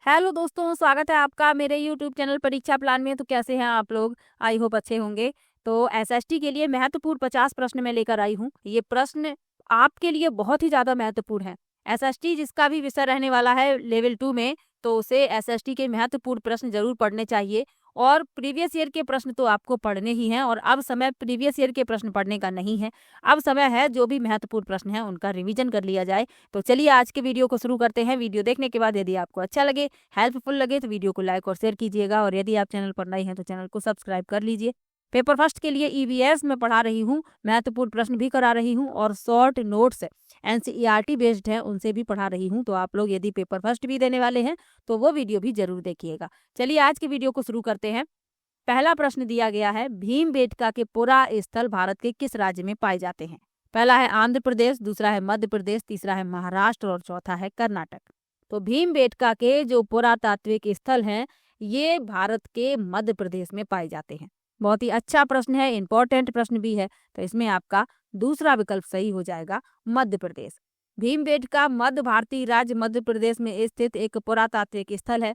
Hello दोस्तों, स्वागत है आपका मेरे यूट्यूब चैनल परीक्षा प्लान में। तो कैसे हैं आप लोग? आई होप अच्छे होंगे। तो एसएसटी के लिए महत्वपूर्ण 50 प्रश्न मैं लेकर आई हूँ। ये प्रश्न आपके लिए बहुत ही ज़्यादा महत्वपूर्ण है। एसएसटी जिसका भी विषय रहने वाला है लेवल 2 में, तो उसे एसएसटी के महत्वपूर्ण प्रश्न ज़रूर पढ़ने चाहिए। और प्रीवियस ईयर के प्रश्न तो आपको पढ़ने ही हैं, और अब समय प्रीवियस ईयर के प्रश्न पढ़ने का नहीं है। अब समय है जो भी महत्वपूर्ण प्रश्न हैं उनका रिवीजन कर लिया जाए। तो चलिए आज के वीडियो को शुरू करते हैं। वीडियो देखने के बाद यदि आपको अच्छा लगे, हेल्पफुल लगे, तो वीडियो को लाइक और शेयर कीजिएगा, और यदि आप चैनल पर नए हैं तो चैनल को सब्सक्राइब कर लीजिए। पेपर फर्स्ट के लिए ईवीएस में पढ़ा रही हूँ, महत्वपूर्ण प्रश्न भी करा रही हूँ, और शॉर्ट नोट्स एनसीईआरटी बेस्ड हैं उनसे भी पढ़ा रही हूँ। तो आप लोग यदि पेपर फर्स्ट भी देने वाले हैं तो वो वीडियो भी जरूर देखिएगा। चलिए आज की वीडियो को शुरू करते हैं। पहला प्रश्न दिया गया है, भीमबेटका के पुरा स्थल भारत के किस राज्य में पाए जाते हैं? पहला है आंध्र प्रदेश, दूसरा है मध्य प्रदेश, तीसरा है महाराष्ट्र और चौथा है कर्नाटक। तो भीमबेटका के जो पुरातात्विक स्थल हैं ये भारत के मध्य प्रदेश में पाए जाते हैं। बहुत ही अच्छा प्रश्न है, इंपॉर्टेंट प्रश्न भी है। तो इसमें आपका दूसरा विकल्प सही हो जाएगा, मध्य प्रदेश। भीमबेटका मध्य भारतीय राज्य मध्य प्रदेश में स्थित एक पुरातात्विक स्थल है।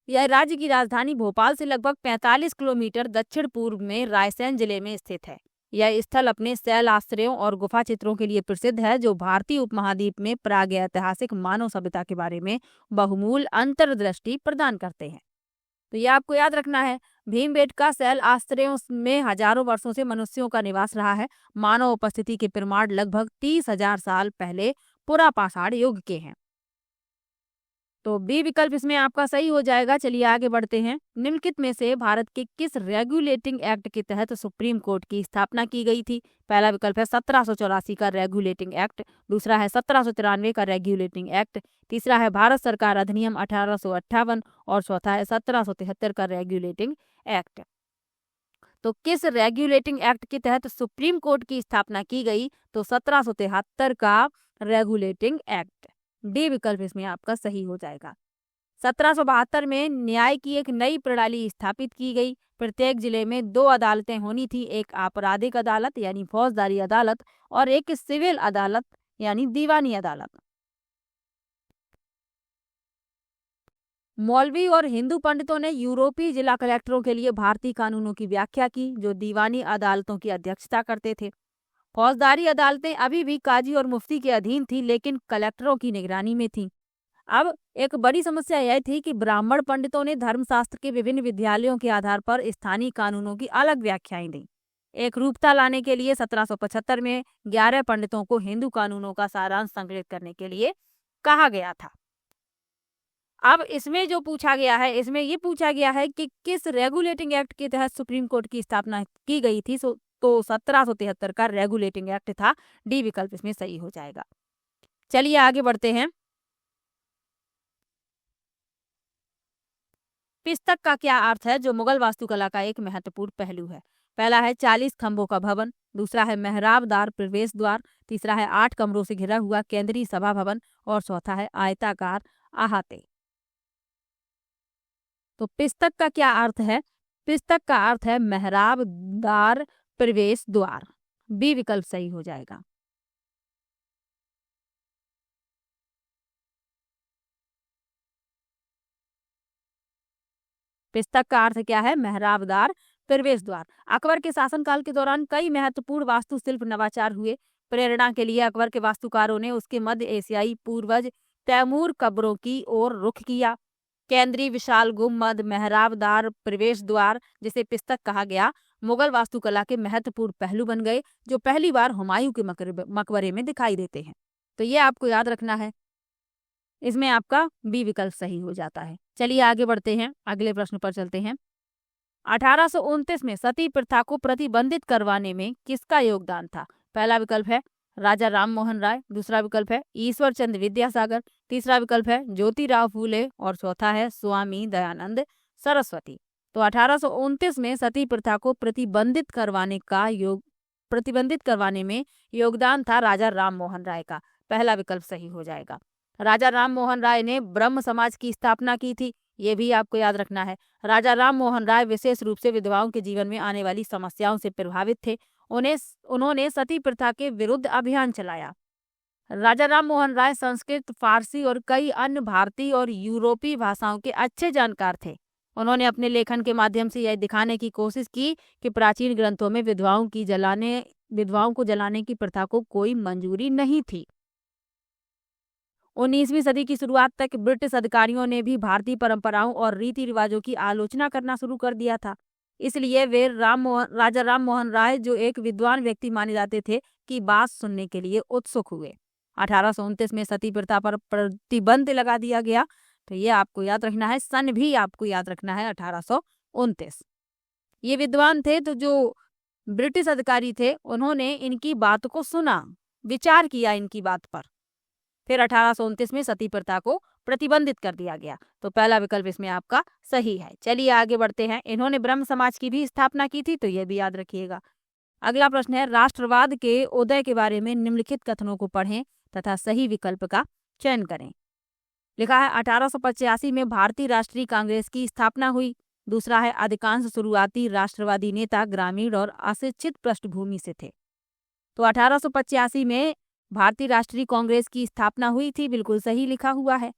यह राज्य की राजधानी भोपाल से लगभग 45 किलोमीटर दक्षिण पूर्व में रायसेन जिले में स्थित है। यह स्थल अपने शैल आश्रयों और गुफा चित्रों के लिए प्रसिद्ध है, जो भारतीय उपमहाद्वीप में प्रागैतिहासिक मानव सभ्यता के बारे में बहुमूल्य अंतर्दृष्टि प्रदान करते हैं। तो ये आपको याद रखना है। भीमबेटका शैल आश्रयों में हजारों वर्षों से मनुष्यों का निवास रहा है। मानव उपस्थिति के प्रमाण लगभग 30,000 साल पहले पुरापाषाण युग के हैं। तो बी विकल्प इसमें आपका सही हो जाएगा। चलिए आगे बढ़ते हैं। निम्नलिखित में से भारत के किस रेगुलेटिंग एक्ट के तहत सुप्रीम कोर्ट की स्थापना की गई थी? पहला विकल्प है 1784 का रेगुलेटिंग एक्ट, दूसरा है 1793 का रेगुलेटिंग एक्ट, तीसरा है भारत सरकार अधिनियम 1858 और चौथा है 1773 का रेगुलेटिंग एक्ट। तो किस रेगुलेटिंग एक्ट के तहत सुप्रीम कोर्ट की स्थापना की गई? तो 1773 का रेगुलेटिंग एक्ट। डी विकल्प इसमें आपका सही हो जाएगा। 1772 में न्याय की एक नई प्रणाली स्थापित की गई। प्रत्येक जिले में 2 अदालतें होनी थी, एक आपराधिक अदालत यानी फौजदारी अदालत और एक सिविल अदालत यानी दीवानी अदालत। मौलवी और हिंदू पंडितों ने यूरोपीय जिला कलेक्टरों के लिए भारतीय कानूनों की व्याख्या की, जो दीवानी अदालतों की अध्यक्षता करते थे। फौजदारी अदालतें अभी भी काजी और मुफ्ती के अधीन थी, लेकिन कलेक्टरों की निगरानी में थी। अब एक बड़ी समस्या यह थी कि ब्राह्मण पंडितों ने धर्मशास्त्र के विभिन्न विद्यालयों के आधार पर स्थानीय कानूनों की अलग व्याख्याएं दी। एक रूपता लाने के लिए 1775 में 11 पंडितों को हिंदू कानूनों का सारांश संकलित करने के लिए कहा गया था। अब इसमें जो पूछा गया है, इसमें ये पूछा गया है कि किस रेगुलेटिंग एक्ट के तहत सुप्रीम कोर्ट की स्थापना की गई थी। तो 1773 का रेगुलेटिंग एक्ट था। डी विकल्प इसमें सही हो जाएगा। चलिए आगे बढ़ते हैं। पिस्तक का क्या अर्थ है, जो मुगल वास्तुकला का एक महत्वपूर्ण पहलू है? पहला है 40 खंभों का भवन, दूसरा है मेहराबदार प्रवेश द्वार, तीसरा है 8 कमरों से घिरा हुआ केंद्रीय सभा भवन और चौथा है आयताकार अहाते। तो पिस्तक का क्या अर्थ है? पिस्तक का अर्थ है मेहराबदार प्रवेश द्वार। बी विकल्प सही हो जाएगा। पिस्तक का अर्थ क्या है? मेहराबदार प्रवेश द्वार। अकबर के शासनकाल के दौरान कई महत्वपूर्ण वास्तुशिल्प नवाचार हुए। प्रेरणा के लिए अकबर के वास्तुकारों ने उसके मध्य एशियाई पूर्वज तैमूर कब्रों की ओर रुख किया। केंद्रीय विशाल गुम्बद, मेहराबदार प्रवेश द्वार, जिसे पिस्तक कहा गया, मुगल वास्तुकला के महत्वपूर्ण पहलू बन गए, जो पहली बार हुमायूं के मकबरे में दिखाई देते हैं। तो ये आपको याद रखना है। इसमें आपका बी विकल्प सही हो जाता है। चलिए आगे बढ़ते हैं, अगले प्रश्न पर चलते हैं। 1829 में सती प्रथा को प्रतिबंधित करवाने में किसका योगदान था? पहला विकल्प है राजा राम मोहन राय, दूसरा विकल्प है ईश्वर चंद्र विद्यासागर, तीसरा विकल्प है ज्योतिराव फूले और चौथा है स्वामी दयानंद सरस्वती। तो 1829 में सती प्रथा को प्रतिबंधित करवाने में योगदान था राजा राम मोहन राय का। पहला विकल्प सही हो जाएगा। राजा राम मोहन राय ने ब्रह्म समाज की स्थापना की थी, ये भी आपको याद रखना है। राजा राम मोहन राय विशेष रूप से विधवाओं के जीवन में आने वाली समस्याओं से प्रभावित थे। उन्होंने सती प्रथा के विरुद्ध अभियान चलाया। राजा राम मोहन राय संस्कृत, फारसी और कई अन्य भारतीय और यूरोपीय भाषाओं के अच्छे जानकार थे। उन्होंने अपने लेखन के माध्यम से यह दिखाने की कोशिश की कि प्राचीन ग्रंथों में विधवाओं को जलाने की प्रथा को कोई मंजूरी नहीं थी। 19वीं सदी की शुरुआत तक ब्रिटिश अधिकारियों ने भी भारतीय परंपराओं और रीति रिवाजों की आलोचना करना शुरू कर दिया था। इसलिए वे राजा राम मोहन राय, जो एक विद्वान व्यक्ति माने जाते थे, की बात सुनने के लिए उत्सुक हुए। 1829 में सती प्रथा पर प्रतिबंध लगा दिया गया। तो ये आपको याद रखना है, सन भी आपको याद रखना है 1829। ये विद्वान थे, तो जो ब्रिटिश अधिकारी थे उन्होंने इनकी बात को सुना, विचार किया इनकी बात पर। फिर 1829 में सती प्रथा को प्रतिबंधित कर दिया गया। तो पहला विकल्प इसमें आपका सही है। चलिए आगे बढ़ते हैं। इन्होंने ब्रह्म समाज की भी स्थापना की थी, तो यह भी याद रखिएगा। अगला प्रश्न है, राष्ट्रवाद के उदय के बारे में निम्नलिखित कथनों को पढ़ें तथा सही विकल्प का चयन करें। लिखा है 1885 में भारतीय राष्ट्रीय कांग्रेस की स्थापना हुई। दूसरा है, अधिकांश शुरुआती राष्ट्रवादी नेता ग्रामीण और अशिक्षित पृष्ठभूमि से थे। तो 1885 में भारतीय राष्ट्रीय कांग्रेस की स्थापना हुई थी, बिल्कुल सही लिखा हुआ है।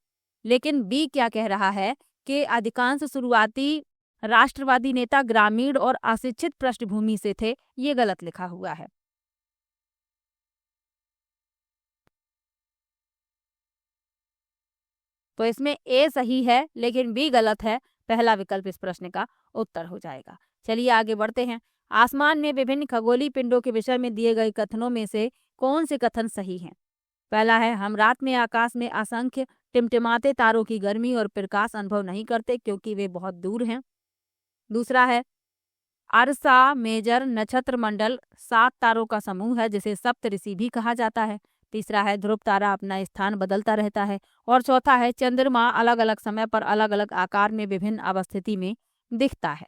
लेकिन बी क्या कह रहा है कि अधिकांश शुरुआती राष्ट्रवादी नेता ग्रामीण और अशिक्षित पृष्ठभूमि से थे, ये गलत लिखा हुआ है। तो इसमें ए सही है लेकिन बी गलत है। पहला विकल्प इस प्रश्न का उत्तर हो जाएगा। चलिए आगे बढ़ते हैं। आसमान में विभिन्न खगोलीय पिंडों के विषय में दिए गए कथनों में से कौन से कथन सही हैं? पहला है, हम रात में आकाश में असंख्य टिमटिमाते तारों की गर्मी और प्रकाश अनुभव नहीं करते क्योंकि वे बहुत दूर हैं। दूसरा है, अर्सा मेजर नक्षत्र मंडल 7 तारों का समूह है जिसे सप्तऋषि भी कहा जाता है। तीसरा है, ध्रुव तारा अपना स्थान बदलता रहता है। और चौथा है, चंद्रमा अलग अलग समय पर अलग अलग आकार में विभिन्न अवस्थिति में दिखता है।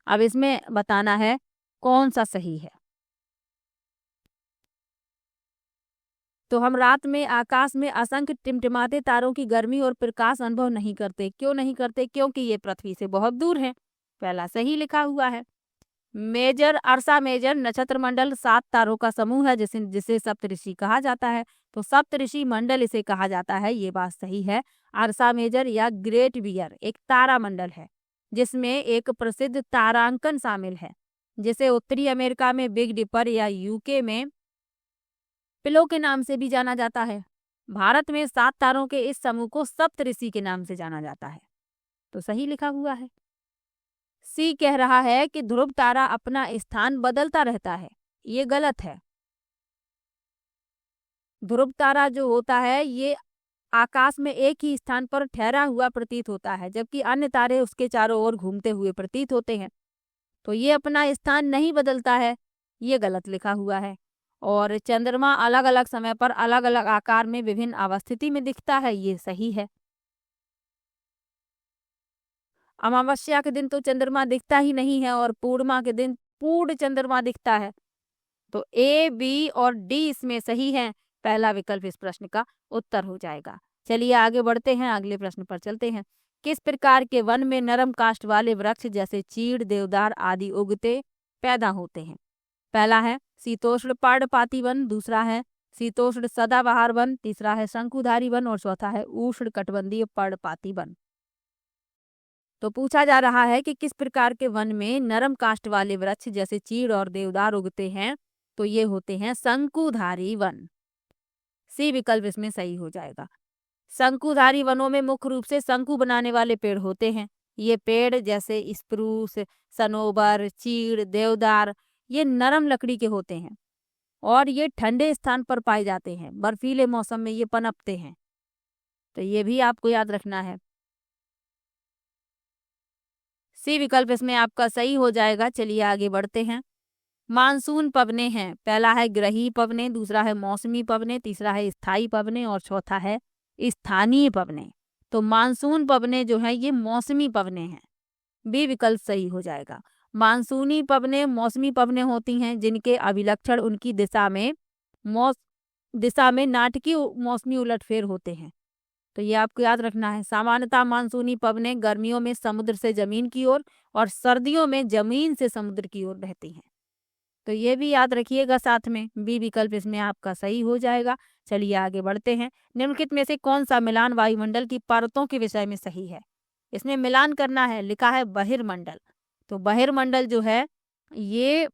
अब इसमें बताना है कौन सा सही है। तो हम रात में आकाश में असंख्य टिमटिमाते तारों की गर्मी और प्रकाश अनुभव नहीं करते। क्यों नहीं करते? क्योंकि ये पृथ्वी से बहुत दूर है। पहला सही लिखा हुआ है। मेजर अर्सा मेजर नक्षत्र मंडल 7 तारों का समूह है जिसे जिसे सप्तऋषि कहा जाता है। तो सप्तऋषि मंडल इसे कहा जाता है, ये बात सही है। अर्सा मेजर या ग्रेट बियर एक तारा मंडल है जिसमें एक प्रसिद्ध तारांकन शामिल है जिसे उत्तरी अमेरिका में बिग डिपर या यूके में पिलो के नाम से भी जाना जाता है। भारत में 7 तारों के इस समूह को सप्तऋषि के नाम से जाना जाता है। तो सही लिखा हुआ है। सी कह रहा है कि ध्रुव तारा अपना स्थान बदलता रहता है, ये गलत है। ध्रुव तारा जो होता है ये आकाश में एक ही स्थान पर ठहरा हुआ प्रतीत होता है जबकि अन्य तारे उसके चारों ओर घूमते हुए प्रतीत होते हैं। तो ये अपना स्थान नहीं बदलता है, ये गलत लिखा हुआ है। और चंद्रमा अलग अलग समय पर अलग अलग आकार में विभिन्न अवस्थिति में दिखता है, ये सही है। अमावस्या के दिन तो चंद्रमा दिखता ही नहीं है और पूर्णिमा के दिन पूर्ण चंद्रमा दिखता है। तो ए, बी और डी इसमें सही है। पहला विकल्प इस प्रश्न का उत्तर हो जाएगा। चलिए आगे बढ़ते हैं, अगले प्रश्न पर चलते हैं। किस प्रकार के वन में नरम काष्ठ वाले वृक्ष जैसे चीड़, देवदार आदि उगते पैदा होते हैं? पहला है शीतोष्ण पर्णपाती वन, दूसरा है शीतोष्ण सदाबहार वन, तीसरा है शंकुधारी वन और चौथा है उष्ण कटिबंधीय पर्णपाती वन। तो पूछा जा रहा है कि किस प्रकार के वन में नरम काष्ठ वाले वृक्ष जैसे चीड़ और देवदार उगते हैं? तो ये होते हैं शंकुधारी वन। सी विकल्प इसमें सही हो जाएगा। शंकुधारी वनों में मुख्य रूप से शंकु बनाने वाले पेड़ होते हैं। ये पेड़ जैसे स्प्रूस, सनोबर, चीड़, देवदार ये नरम लकड़ी के होते हैं और ये ठंडे स्थान पर पाए जाते हैं। बर्फीले मौसम में ये पनपते हैं। तो ये भी आपको याद रखना है। सी विकल्प इसमें आपका सही हो जाएगा। चलिए आगे बढ़ते हैं। मानसून पवने हैं। पहला है ग्रही पवने, दूसरा है मौसमी पवने, तीसरा है स्थायी पवने और चौथा है स्थानीय पवने। तो मानसून पवने जो है ये मौसमी पवने हैं। बी विकल्प सही हो जाएगा। मानसूनी पवने मौसमी पवने होती हैं जिनके अभिलक्षण उनकी दिशा में नाटकीय मौसमी उलटफेर होते हैं। तो ये आपको याद रखना है। सामान्यतः मानसूनी पवने गर्मियों में समुद्र से जमीन की ओर और सर्दियों में जमीन से समुद्र की ओर बहती हैं। तो ये भी याद रखिएगा साथ में। बी विकल्प इसमें आपका सही हो जाएगा। चलिए आगे बढ़ते हैं। निम्नलिखित में से कौन सा मिलान वायुमंडल की परतों के विषय में सही है? इसमें मिलान करना है, लिखा है बहिर्मंडल। तो बहिर्मंडल जो है ये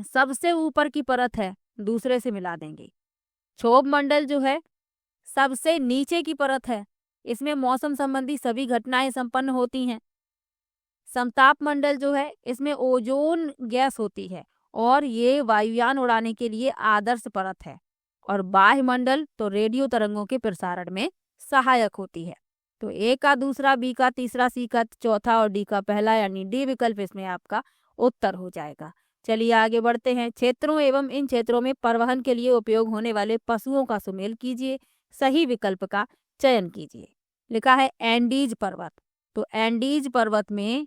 सबसे ऊपर की परत है, दूसरे से मिला देंगे। क्षोभ मंडल जो है सबसे नीचे की परत है, इसमें मौसम संबंधी सभी घटनाएं संपन्न होती हैं। समताप मंडल जो है इसमें ओजोन गैस होती है और ये वायुयान उड़ाने के लिए आदर्श परत है। और बाह्य मंडल तो रेडियो तरंगों के प्रसारण में सहायक होती है। तो ए का दूसरा, बी का तीसरा, सी का चौथा और डी का पहला यानी डी विकल्प इसमें आपका उत्तर हो जाएगा। चलिए आगे बढ़ते हैं। क्षेत्रों एवं इन क्षेत्रों में परिवहन के लिए उपयोग होने वाले पशुओं का सुमेल कीजिए, सही विकल्प का चयन कीजिए। लिखा है एंडीज पर्वत। तो एंडीज पर्वत में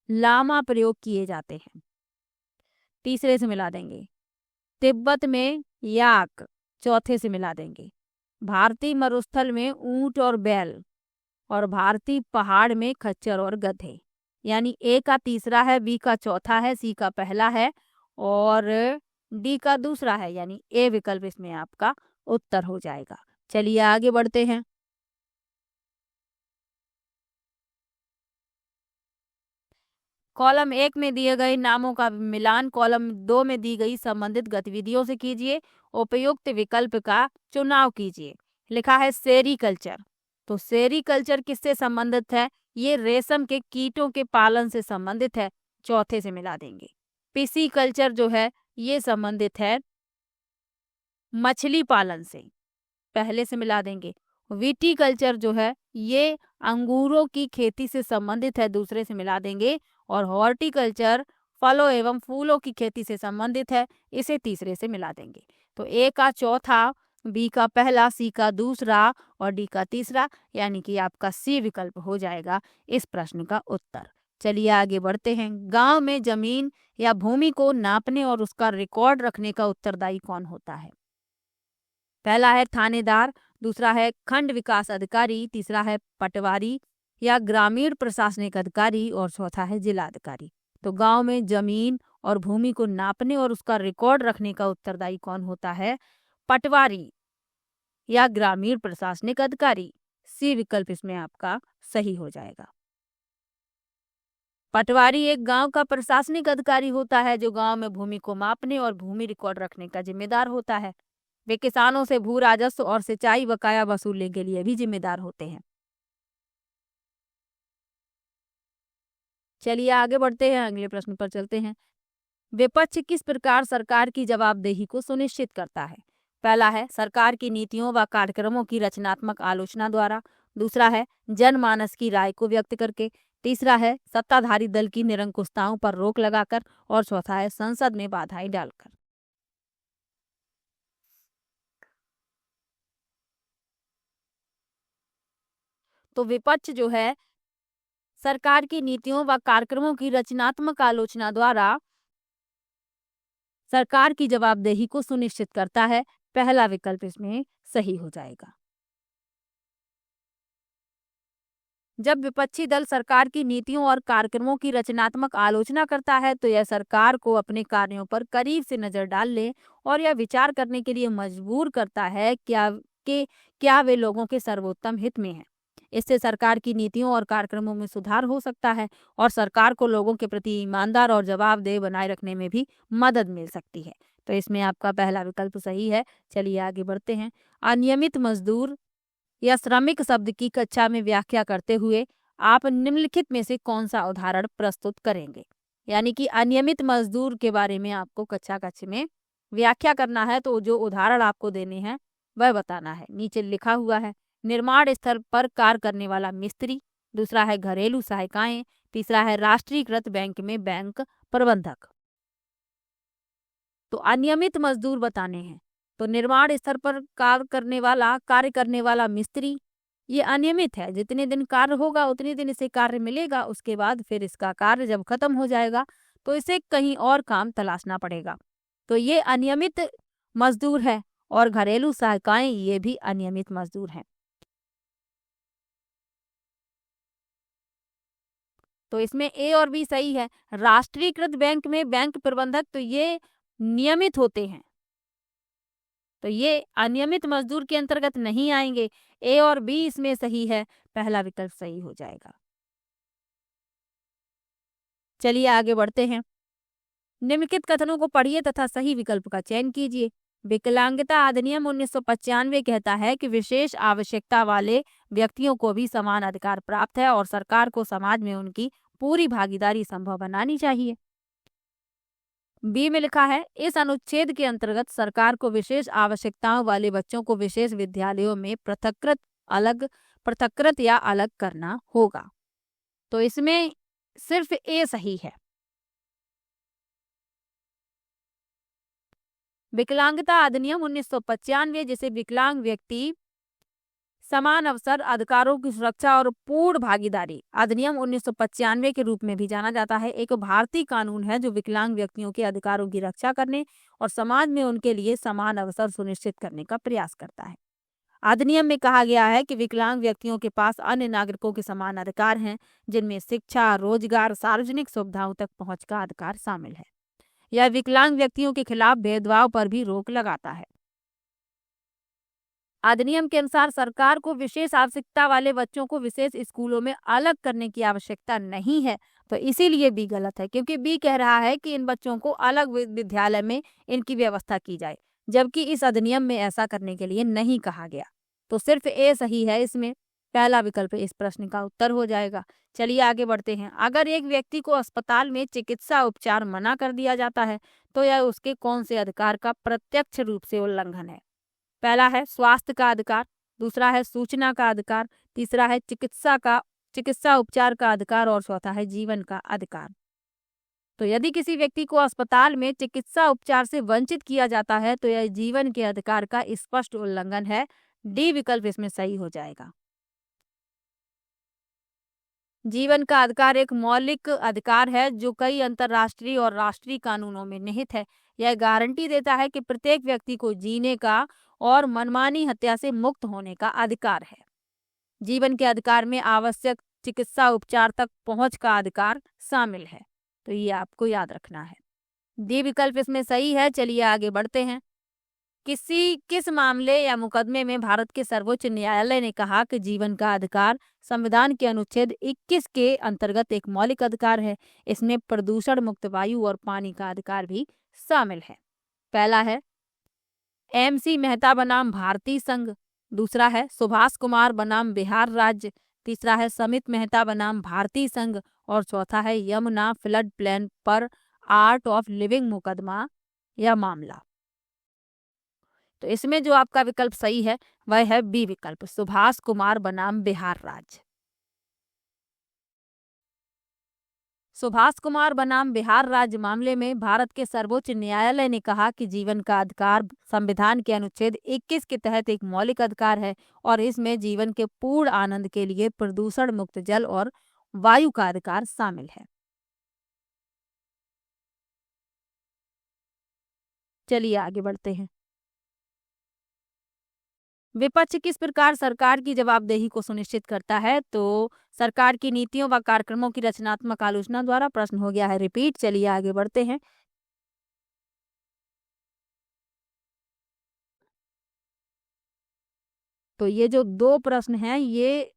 लामा प्रयोग किए जाते हैं, तीसरे से मिला देंगे। तिब्बत में याक, चौथे से मिला देंगे। भारतीय मरुस्थल में ऊंट और बैल, और भारतीय पहाड़ में खच्चर और गधे। यानी ए का तीसरा है, बी का चौथा है, सी का पहला है और डी का दूसरा है, यानी ए विकल्प इसमें आपका उत्तर हो जाएगा। चलिए आगे बढ़ते हैं। कॉलम 1 में दिए गए नामों का मिलान कॉलम 2 में दी गई संबंधित गतिविधियों से कीजिए, उपयुक्त विकल्प का चुनाव कीजिए। लिखा है सेरीकल्चर। तो सेरीकल्चर किससे संबंधित है? ये रेशम के कीटों के पालन से संबंधित है, चौथे से मिला देंगे। पिसीकल्चर जो है ये संबंधित है मछली पालन से, पहले से मिला देंगे। विटीकल्चर जो है ये अंगूरों की खेती से संबंधित है, दूसरे से मिला देंगे। और हॉर्टिकल्चर फलों एवं फूलों की खेती से संबंधित है, इसे तीसरे से मिला देंगे। तो ए का चौथा, बी का पहला, सी का दूसरा और डी का तीसरा, यानी कि आपका सी विकल्प हो जाएगा इस प्रश्न का उत्तर। चलिए आगे बढ़ते हैं। गांव में जमीन या भूमि को नापने और उसका रिकॉर्ड रखने का उत्तरदायी कौन होता है? पहला है थानेदार, दूसरा है खंड विकास अधिकारी, तीसरा है पटवारी या ग्रामीण प्रशासनिक अधिकारी और चौथा है जिला अधिकारी। तो गांव में जमीन और भूमि को नापने और उसका रिकॉर्ड रखने का उत्तरदायी कौन होता है? पटवारी या ग्रामीण प्रशासनिक अधिकारी। सी विकल्प इसमें आपका सही हो जाएगा। पटवारी एक गांव का प्रशासनिक अधिकारी होता है जो गांव में भूमि को मापने और भूमि रिकॉर्ड रखने का जिम्मेदार होता है। वे किसानों से भू राजस्व और सिंचाई बकाया वसूलने के लिए भी जिम्मेदार होते हैं। चलिए आगे बढ़ते हैं, अगले प्रश्न पर चलते हैं। विपक्ष किस प्रकार सरकार की जवाबदेही को सुनिश्चित करता है? पहला है सरकार की नीतियों व कार्यक्रमों की रचनात्मक आलोचना द्वारा, दूसरा है जनमानस की राय को व्यक्त करके, तीसरा है सत्ताधारी दल की निरंकुशताओं पर रोक लगाकर और चौथा है संसद में बाधाएं डालकर। तो विपक्ष जो है सरकार की नीतियों व कार्यक्रमों की रचनात्मक आलोचना द्वारा सरकार की जवाबदेही को सुनिश्चित करता है। पहला विकल्प इसमें सही हो जाएगा। जब विपक्षी दल सरकार की नीतियों और कार्यक्रमों की रचनात्मक आलोचना करता है तो यह सरकार को अपने कार्यों पर करीब से नजर डालने और यह विचार करने के लिए मजबूर करता है क्या वे लोगों के सर्वोत्तम हित में है। इससे सरकार की नीतियों और कार्यक्रमों में सुधार हो सकता है और सरकार को लोगों के प्रति ईमानदार और जवाबदेह बनाए रखने में भी मदद मिल सकती है। तो इसमें आपका पहला विकल्प सही है। चलिए आगे बढ़ते हैं। अनियमित मजदूर या श्रमिक शब्द की कक्षा में व्याख्या करते हुए आप निम्नलिखित में से कौन सा उदाहरण प्रस्तुत करेंगे? यानी कि अनियमित मजदूर के बारे में आपको कक्षा कक्ष में व्याख्या करना है, तो जो उदाहरण आपको देने हैं वह बताना है। नीचे लिखा हुआ है निर्माण स्थल पर कार्य करने वाला मिस्त्री, दूसरा है घरेलू सहायिकाएं, तीसरा है राष्ट्रीयकृत बैंक में बैंक प्रबंधक। तो अनियमित मजदूर बताने हैं। तो निर्माण स्तर पर कार्य करने वाला मिस्त्री ये अनियमित है, जितने दिन कार्य होगा उतने दिन इसे कार्य मिलेगा, उसके बाद फिर इसका कार्य जब खत्म हो जाएगा तो इसे कहीं और काम तलाशना पड़ेगा। तो ये अनियमित मजदूर है। और घरेलू सहायिकाएं ये भी अनियमित मजदूर हैं। तो इसमें ए और बी सही है। राष्ट्रीयकृत बैंक में बैंक प्रबंधक तो ये नियमित होते हैं, तो ये अनियमित मजदूर के अंतर्गत नहीं आएंगे। ए और बी इसमें सही है, पहला विकल्प सही हो जाएगा। चलिए आगे बढ़ते हैं। निम्नलिखित कथनों को पढ़िए तथा सही विकल्प का चयन कीजिए। विकलांगता अधिनियम 1995 कहता है कि विशेष आवश्यकता वाले व्यक्तियों को भी समान अधिकार प्राप्त है और सरकार को समाज में उनकी पूरी भागीदारी संभव बनानी चाहिए। बी में लिखा है, इस अनुच्छेद के अंतर्गत सरकार को विशेष आवश्यकताओं वाले बच्चों को विशेष विद्यालयों में पृथकृत या अलग करना होगा। तो इसमें सिर्फ ए सही है। विकलांगता अधिनियम 1995 जिसे विकलांग व्यक्ति समान अवसर अधिकारों की सुरक्षा और पूर्ण भागीदारी अधिनियम 1995 के रूप में भी जाना जाता है, एक भारतीय कानून है जो विकलांग व्यक्तियों के अधिकारों की रक्षा करने और समाज में उनके लिए समान अवसर सुनिश्चित करने का प्रयास करता है। अधिनियम में कहा गया है कि विकलांग व्यक्तियों के पास अन्य नागरिकों के समान अधिकार हैं, जिनमें शिक्षा, रोजगार, सार्वजनिक सुविधाओं तक पहुंच का अधिकार शामिल है। यह विकलांग व्यक्तियों के खिलाफ भेदभाव पर भी रोक लगाता है। अधिनियम के अनुसार सरकार को विशेष आवश्यकता वाले बच्चों को विशेष स्कूलों में अलग करने की आवश्यकता नहीं है। तो इसीलिए बी गलत है, क्योंकि बी कह रहा है कि इन बच्चों को अलग विद्यालय में इनकी व्यवस्था की जाए, जबकि इस अधिनियम में ऐसा करने के लिए नहीं कहा गया। तो सिर्फ ए सही है, इसमें पहला विकल्प इस प्रश्न का उत्तर हो जाएगा। चलिए आगे बढ़ते हैं। अगर एक व्यक्ति को अस्पताल में चिकित्सा उपचार मना कर दिया जाता है तो यह उसके कौन से अधिकार का प्रत्यक्ष रूप से उल्लंघन है? पहला है स्वास्थ्य का अधिकार, दूसरा है सूचना का अधिकार, तीसरा है चिकित्सा उपचार का अधिकार और चौथा है जीवन का अधिकार। तो यदि किसी व्यक्ति को अस्पताल में चिकित्सा उपचार से वंचित किया जाता है तो यह जीवन के अधिकार का स्पष्ट उल्लंघन है। डी विकल्प इसमें सही हो जाएगा। जीवन का अधिकार एक मौलिक अधिकार है जो कई अंतर्राष्ट्रीय और राष्ट्रीय कानूनों में निहित है। यह गारंटी देता है कि प्रत्येक व्यक्ति को जीने का और मनमानी हत्या से मुक्त होने का अधिकार है। जीवन के अधिकार में आवश्यक चिकित्सा उपचार तक पहुंच का अधिकार शामिल है। तो ये आपको याद रखना है। डी विकल्प इसमें सही है। चलिए आगे बढ़ते हैं। किस मामले या मुकदमे में भारत के सर्वोच्च न्यायालय ने कहा कि जीवन का अधिकार संविधान के अनुच्छेद 21 के अंतर्गत एक मौलिक अधिकार है? इसमें प्रदूषण मुक्त वायु और पानी का अधिकार भी शामिल है। पहला है MC मेहता बनाम भारतीय संघ, दूसरा है सुभाष कुमार बनाम बिहार राज्य, तीसरा है समित मेहता बनाम भारतीय संघ और चौथा है यमुना फ्लड प्लान पर आर्ट ऑफ लिविंग मुकदमा या मामला। तो इसमें जो आपका विकल्प सही है वह है बी विकल्प, सुभाष कुमार बनाम बिहार राज्य। सुभाष कुमार बनाम बिहार राज्य मामले में भारत के सर्वोच्च न्यायालय ने कहा कि जीवन का अधिकार संविधान के अनुच्छेद 21 के तहत एक मौलिक अधिकार है और इसमें जीवन के पूर्ण आनंद के लिए प्रदूषण मुक्त जल और वायु का अधिकार शामिल है। चलिए आगे बढ़ते हैं। विपक्ष किस प्रकार सरकार की जवाबदेही को सुनिश्चित करता है? तो सरकार की नीतियों व कार्यक्रमों की रचनात्मक आलोचना द्वारा। प्रश्न हो गया है रिपीट। चलिए आगे बढ़ते हैं। तो ये जो दो प्रश्न हैं ये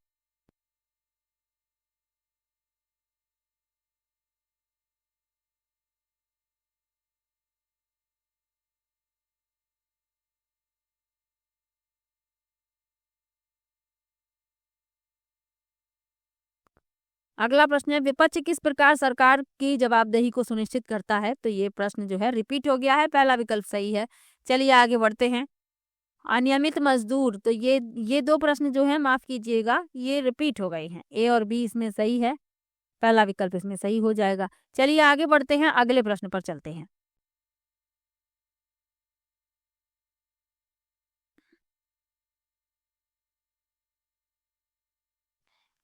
अगला प्रश्न है, विपक्ष किस प्रकार सरकार की जवाबदेही को सुनिश्चित करता है? तो ये प्रश्न जो है रिपीट हो गया है, पहला विकल्प सही है। चलिए आगे बढ़ते हैं। अनियमित मजदूर, तो ये दो प्रश्न जो है माफ कीजिएगा ये रिपीट हो गए हैं। ए और बी इसमें सही है, पहला विकल्प इसमें सही हो जाएगा। चलिए आगे बढ़ते हैं, अगले प्रश्न पर चलते हैं।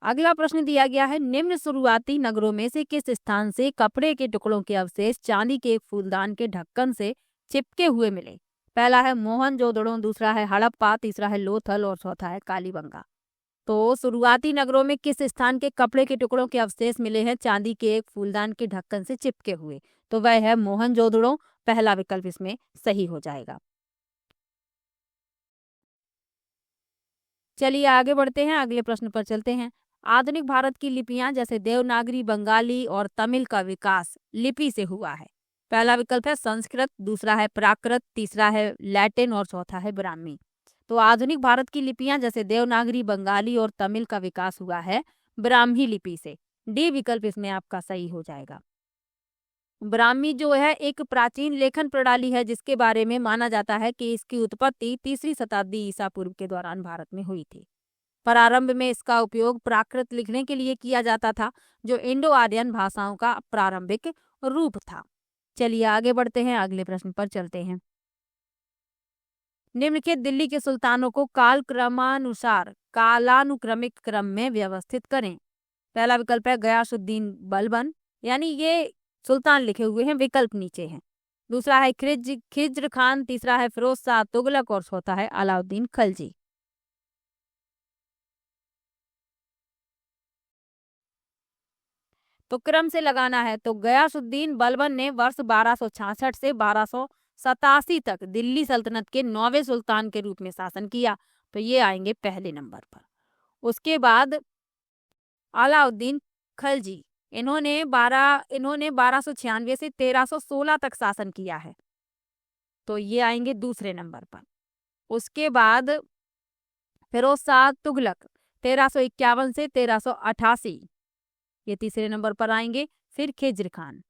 अगला प्रश्न दिया गया है, निम्न शुरुआती नगरों में से किस स्थान से कपड़े के टुकड़ों के अवशेष चांदी के एक फूलदान के ढक्कन से चिपके हुए मिले? पहला है मोहनजोदड़ो, दूसरा है हड़प्पा, तीसरा है लोथल और चौथा है कालीबंगा। तो शुरुआती नगरों में किस स्थान के कपड़े के टुकड़ों के अवशेष मिले हैं चांदी के एक फूलदान के ढक्कन से चिपके हुए? तो वह है मोहनजोदड़ो, पहला विकल्प इसमें सही हो जाएगा। चलिए आगे बढ़ते हैं, अगले प्रश्न पर चलते हैं। आधुनिक भारत की लिपियां जैसे देवनागरी, बंगाली और तमिल का विकास लिपि से हुआ है। पहला विकल्प है संस्कृत, दूसरा है प्राकृत, तीसरा है लैटिन और चौथा है ब्राह्मी। तो आधुनिक भारत की लिपियां जैसे देवनागरी, बंगाली और तमिल का विकास हुआ है ब्राह्मी लिपि से। डी विकल्प इसमें आपका सही हो जाएगा। ब्राह्मी जो है एक प्राचीन लेखन प्रणाली है जिसके बारे में माना जाता है कि इसकी उत्पत्ति 3री शताब्दी ईसा पूर्व के दौरान भारत में हुई थी। प्रारंभ में इसका उपयोग प्राकृत लिखने के लिए किया जाता था, जो इंडो आर्यन भाषाओं का प्रारंभिक रूप था। चलिए आगे बढ़ते हैं, अगले प्रश्न पर चलते हैं। निम्नलिखित दिल्ली के सुल्तानों को कालक्रमानुसार कालानुक्रमिक क्रम में व्यवस्थित करें। पहला विकल्प है गयासुद्दीन बलबन, यानी ये सुल्तान लिखे हुए हैं, विकल्प नीचे हैं। दूसरा है खिज्र खान, तीसरा है फिरोज शाह तुगलक और चौथा है अलाउद्दीन खलजी। तो क्रम से लगाना है, तो गयासुद्दीन बलबन ने वर्ष 1266 से 1287 तक दिल्ली सल्तनत के 9वें सुल्तान के रूप में शासन किया, तो ये आएंगे पहले नंबर पर। उसके बाद अलाउद्दीन खलजी, इन्होंने 1296 से 1316 तक शासन किया है, तो ये आएंगे दूसरे नंबर पर। उसके बाद फिरोज शाह तुगलक 1351 से 1388, ये तीसरे नंबर पर आएंगे। फिर खिज्र खान,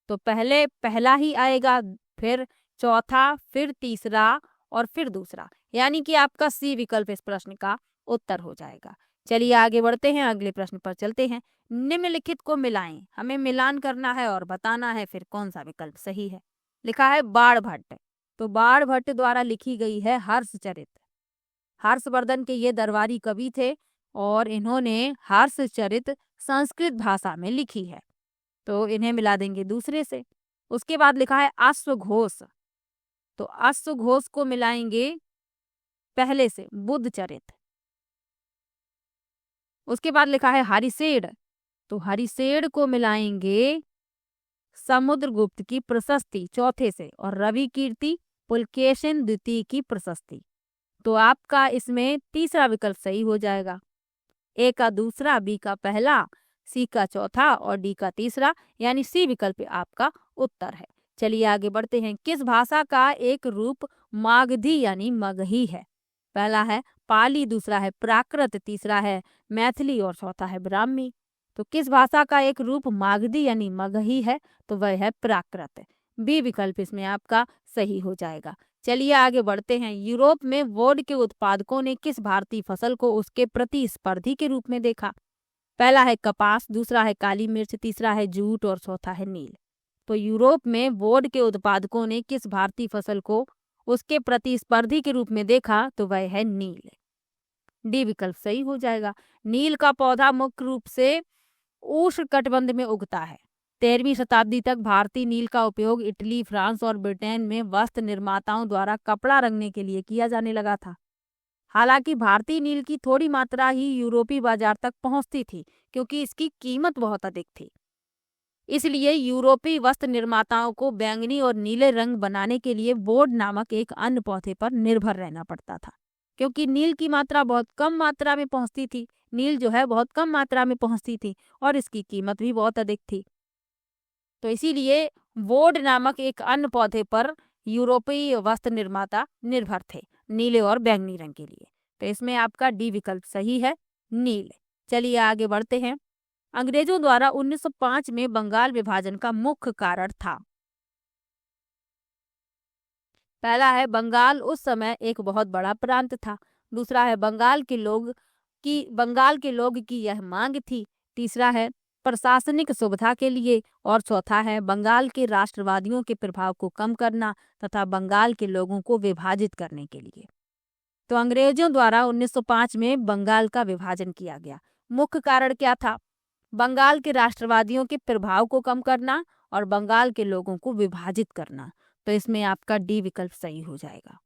तो पहले पहला ही आएगा, फिर चौथा, फिर तीसरा और फिर दूसरा, यानी कि आपका सी विकल्प इस प्रश्न का उत्तर हो जाएगा। चलिए आगे बढ़ते हैं, अगले प्रश्न पर चलते हैं। निम्नलिखित को मिलाएं, हमें मिलान करना है और बताना है फिर कौन सा विकल्प सही है। लिखा है बाणभट्ट, तो बाणभट्ट द्वारा लिखी गई है हर्षचरित। हर्षवर्धन के ये दरबारी कवि थे और इन्होंने हर्षचरित संस्कृत भाषा में लिखी है, तो इन्हें मिला देंगे दूसरे से। उसके बाद लिखा है अश्वघोष, तो अश्वघोष को मिलाएंगे पहले से बुद्धचरित। उसके बाद लिखा है हरिसेड, तो हरिसेड को मिलाएंगे समुद्रगुप्त की प्रशस्ति चौथे से, और रवि कीर्ति पुलकेशिन द्वितीय की प्रशस्ति। तो आपका इसमें तीसरा विकल्प सही हो जाएगा। ए का दूसरा, बी का पहला, सी का चौथा और डी का तीसरा, यानी सी विकल्प आपका उत्तर है। चलिए आगे बढ़ते हैं। किस भाषा का एक रूप मागधी यानी मगही है? पहला है पाली, दूसरा है प्राकृत, तीसरा है मैथिली और चौथा है ब्राह्मी। तो किस भाषा का एक रूप मागधी यानी मगही है? तो वह है प्राकृत। बी विकल्प इसमें आपका सही हो जाएगा। चलिए आगे बढ़ते हैं। यूरोप में वोड के उत्पादकों ने किस भारतीय फसल को उसके प्रतिस्पर्धी के रूप में देखा? पहला है कपास, दूसरा है काली मिर्च, तीसरा है जूट और चौथा है नील। तो यूरोप में वोड के उत्पादकों ने किस भारतीय फसल को उसके प्रतिस्पर्धी के रूप में देखा? तो वह है नील। डी विकल्प सही हो जाएगा। नील का पौधा मुख्य रूप से उष्णकटिबंध में उगता है। 13वीं शताब्दी तक भारतीय नील का उपयोग इटली, फ्रांस और ब्रिटेन में वस्त्र निर्माताओं द्वारा कपड़ा रंगने के लिए किया जाने लगा था। हालांकि भारतीय नील की थोड़ी मात्रा ही यूरोपीय बाजार तक पहुंचती थी, क्योंकि इसकी कीमत बहुत अधिक थी। इसलिए यूरोपीय वस्त्र निर्माताओं को बैंगनी और नीले रंग बनाने के लिए वोड नामक एक अन्य पौधे पर निर्भर रहना पड़ता था, क्योंकि नील की मात्रा बहुत कम मात्रा में पहुंचती थी। नील जो है बहुत कम मात्रा में पहुंचती थी और इसकी कीमत भी बहुत अधिक थी। तो इसीलिए वोड नामक एक अन्य पौधे पर यूरोपीय वस्त्र निर्माता निर्भर थे नीले और बैंगनी रंग के लिए। तो इसमें आपका डी विकल्प सही है, नील। चलिए आगे बढ़ते हैं। अंग्रेजों द्वारा 1905 में बंगाल विभाजन का मुख्य कारण था। पहला है बंगाल उस समय एक बहुत बड़ा प्रांत था, दूसरा है बंगाल के लोग की यह मांग थी, तीसरा है प्रशासनिक सुविधा के लिए और चौथा है बंगाल के राष्ट्रवादियों के प्रभाव को कम करना तथा बंगाल के लोगों को विभाजित करने के लिए। तो अंग्रेजों द्वारा 1905 में बंगाल का विभाजन किया गया। मुख्य कारण क्या था? बंगाल के राष्ट्रवादियों के प्रभाव को कम करना और बंगाल के लोगों को विभाजित करना। तो इसमें आपका डी विकल्प सही हो जाएगा।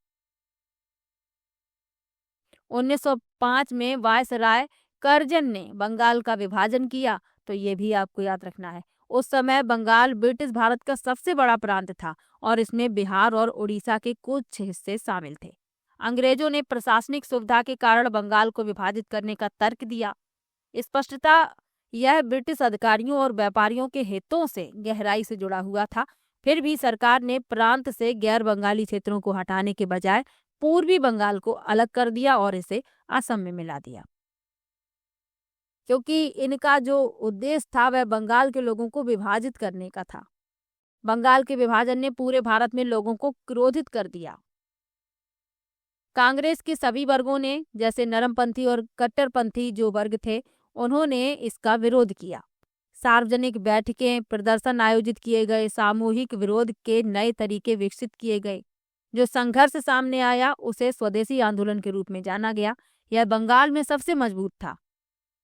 1905 में वायसराय कर्जन ने बंगाल का विभाजन किया, तो ये भी आपको याद रखना है। उस समय बंगाल ब्रिटिश भारत का सबसे बड़ा प्रांत था और इसमें बिहार और उड़ीसा के कुछ हिस्से शामिल थे। अंग्रेजों ने प्रशासनिक सुविधा के कारण बंगाल को विभाजित करने का तर्क दिया। स्पष्टता यह ब्रिटिश अधिकारियों और व्यापारियों के हितों से गहराई से जुड़ा हुआ था। फिर भी सरकार ने प्रांत से गैर बंगाली क्षेत्रों को हटाने के बजाय पूर्वी बंगाल को अलग कर दिया और इसे असम में मिला दिया, क्योंकि इनका जो उद्देश्य था वह बंगाल के लोगों को विभाजित करने का था। बंगाल के विभाजन ने पूरे भारत में लोगों को क्रोधित कर दिया। कांग्रेस के सभी वर्गों ने, जैसे नरमपंथी और कट्टरपंथी जो वर्ग थे, उन्होंने इसका विरोध किया। सार्वजनिक बैठकें, प्रदर्शन आयोजित किए गए, सामूहिक विरोध के नए तरीके विकसित किए गए। जो संघर्ष सामने आया उसे स्वदेशी आंदोलन के रूप में जाना गया। यह बंगाल में सबसे मजबूत था,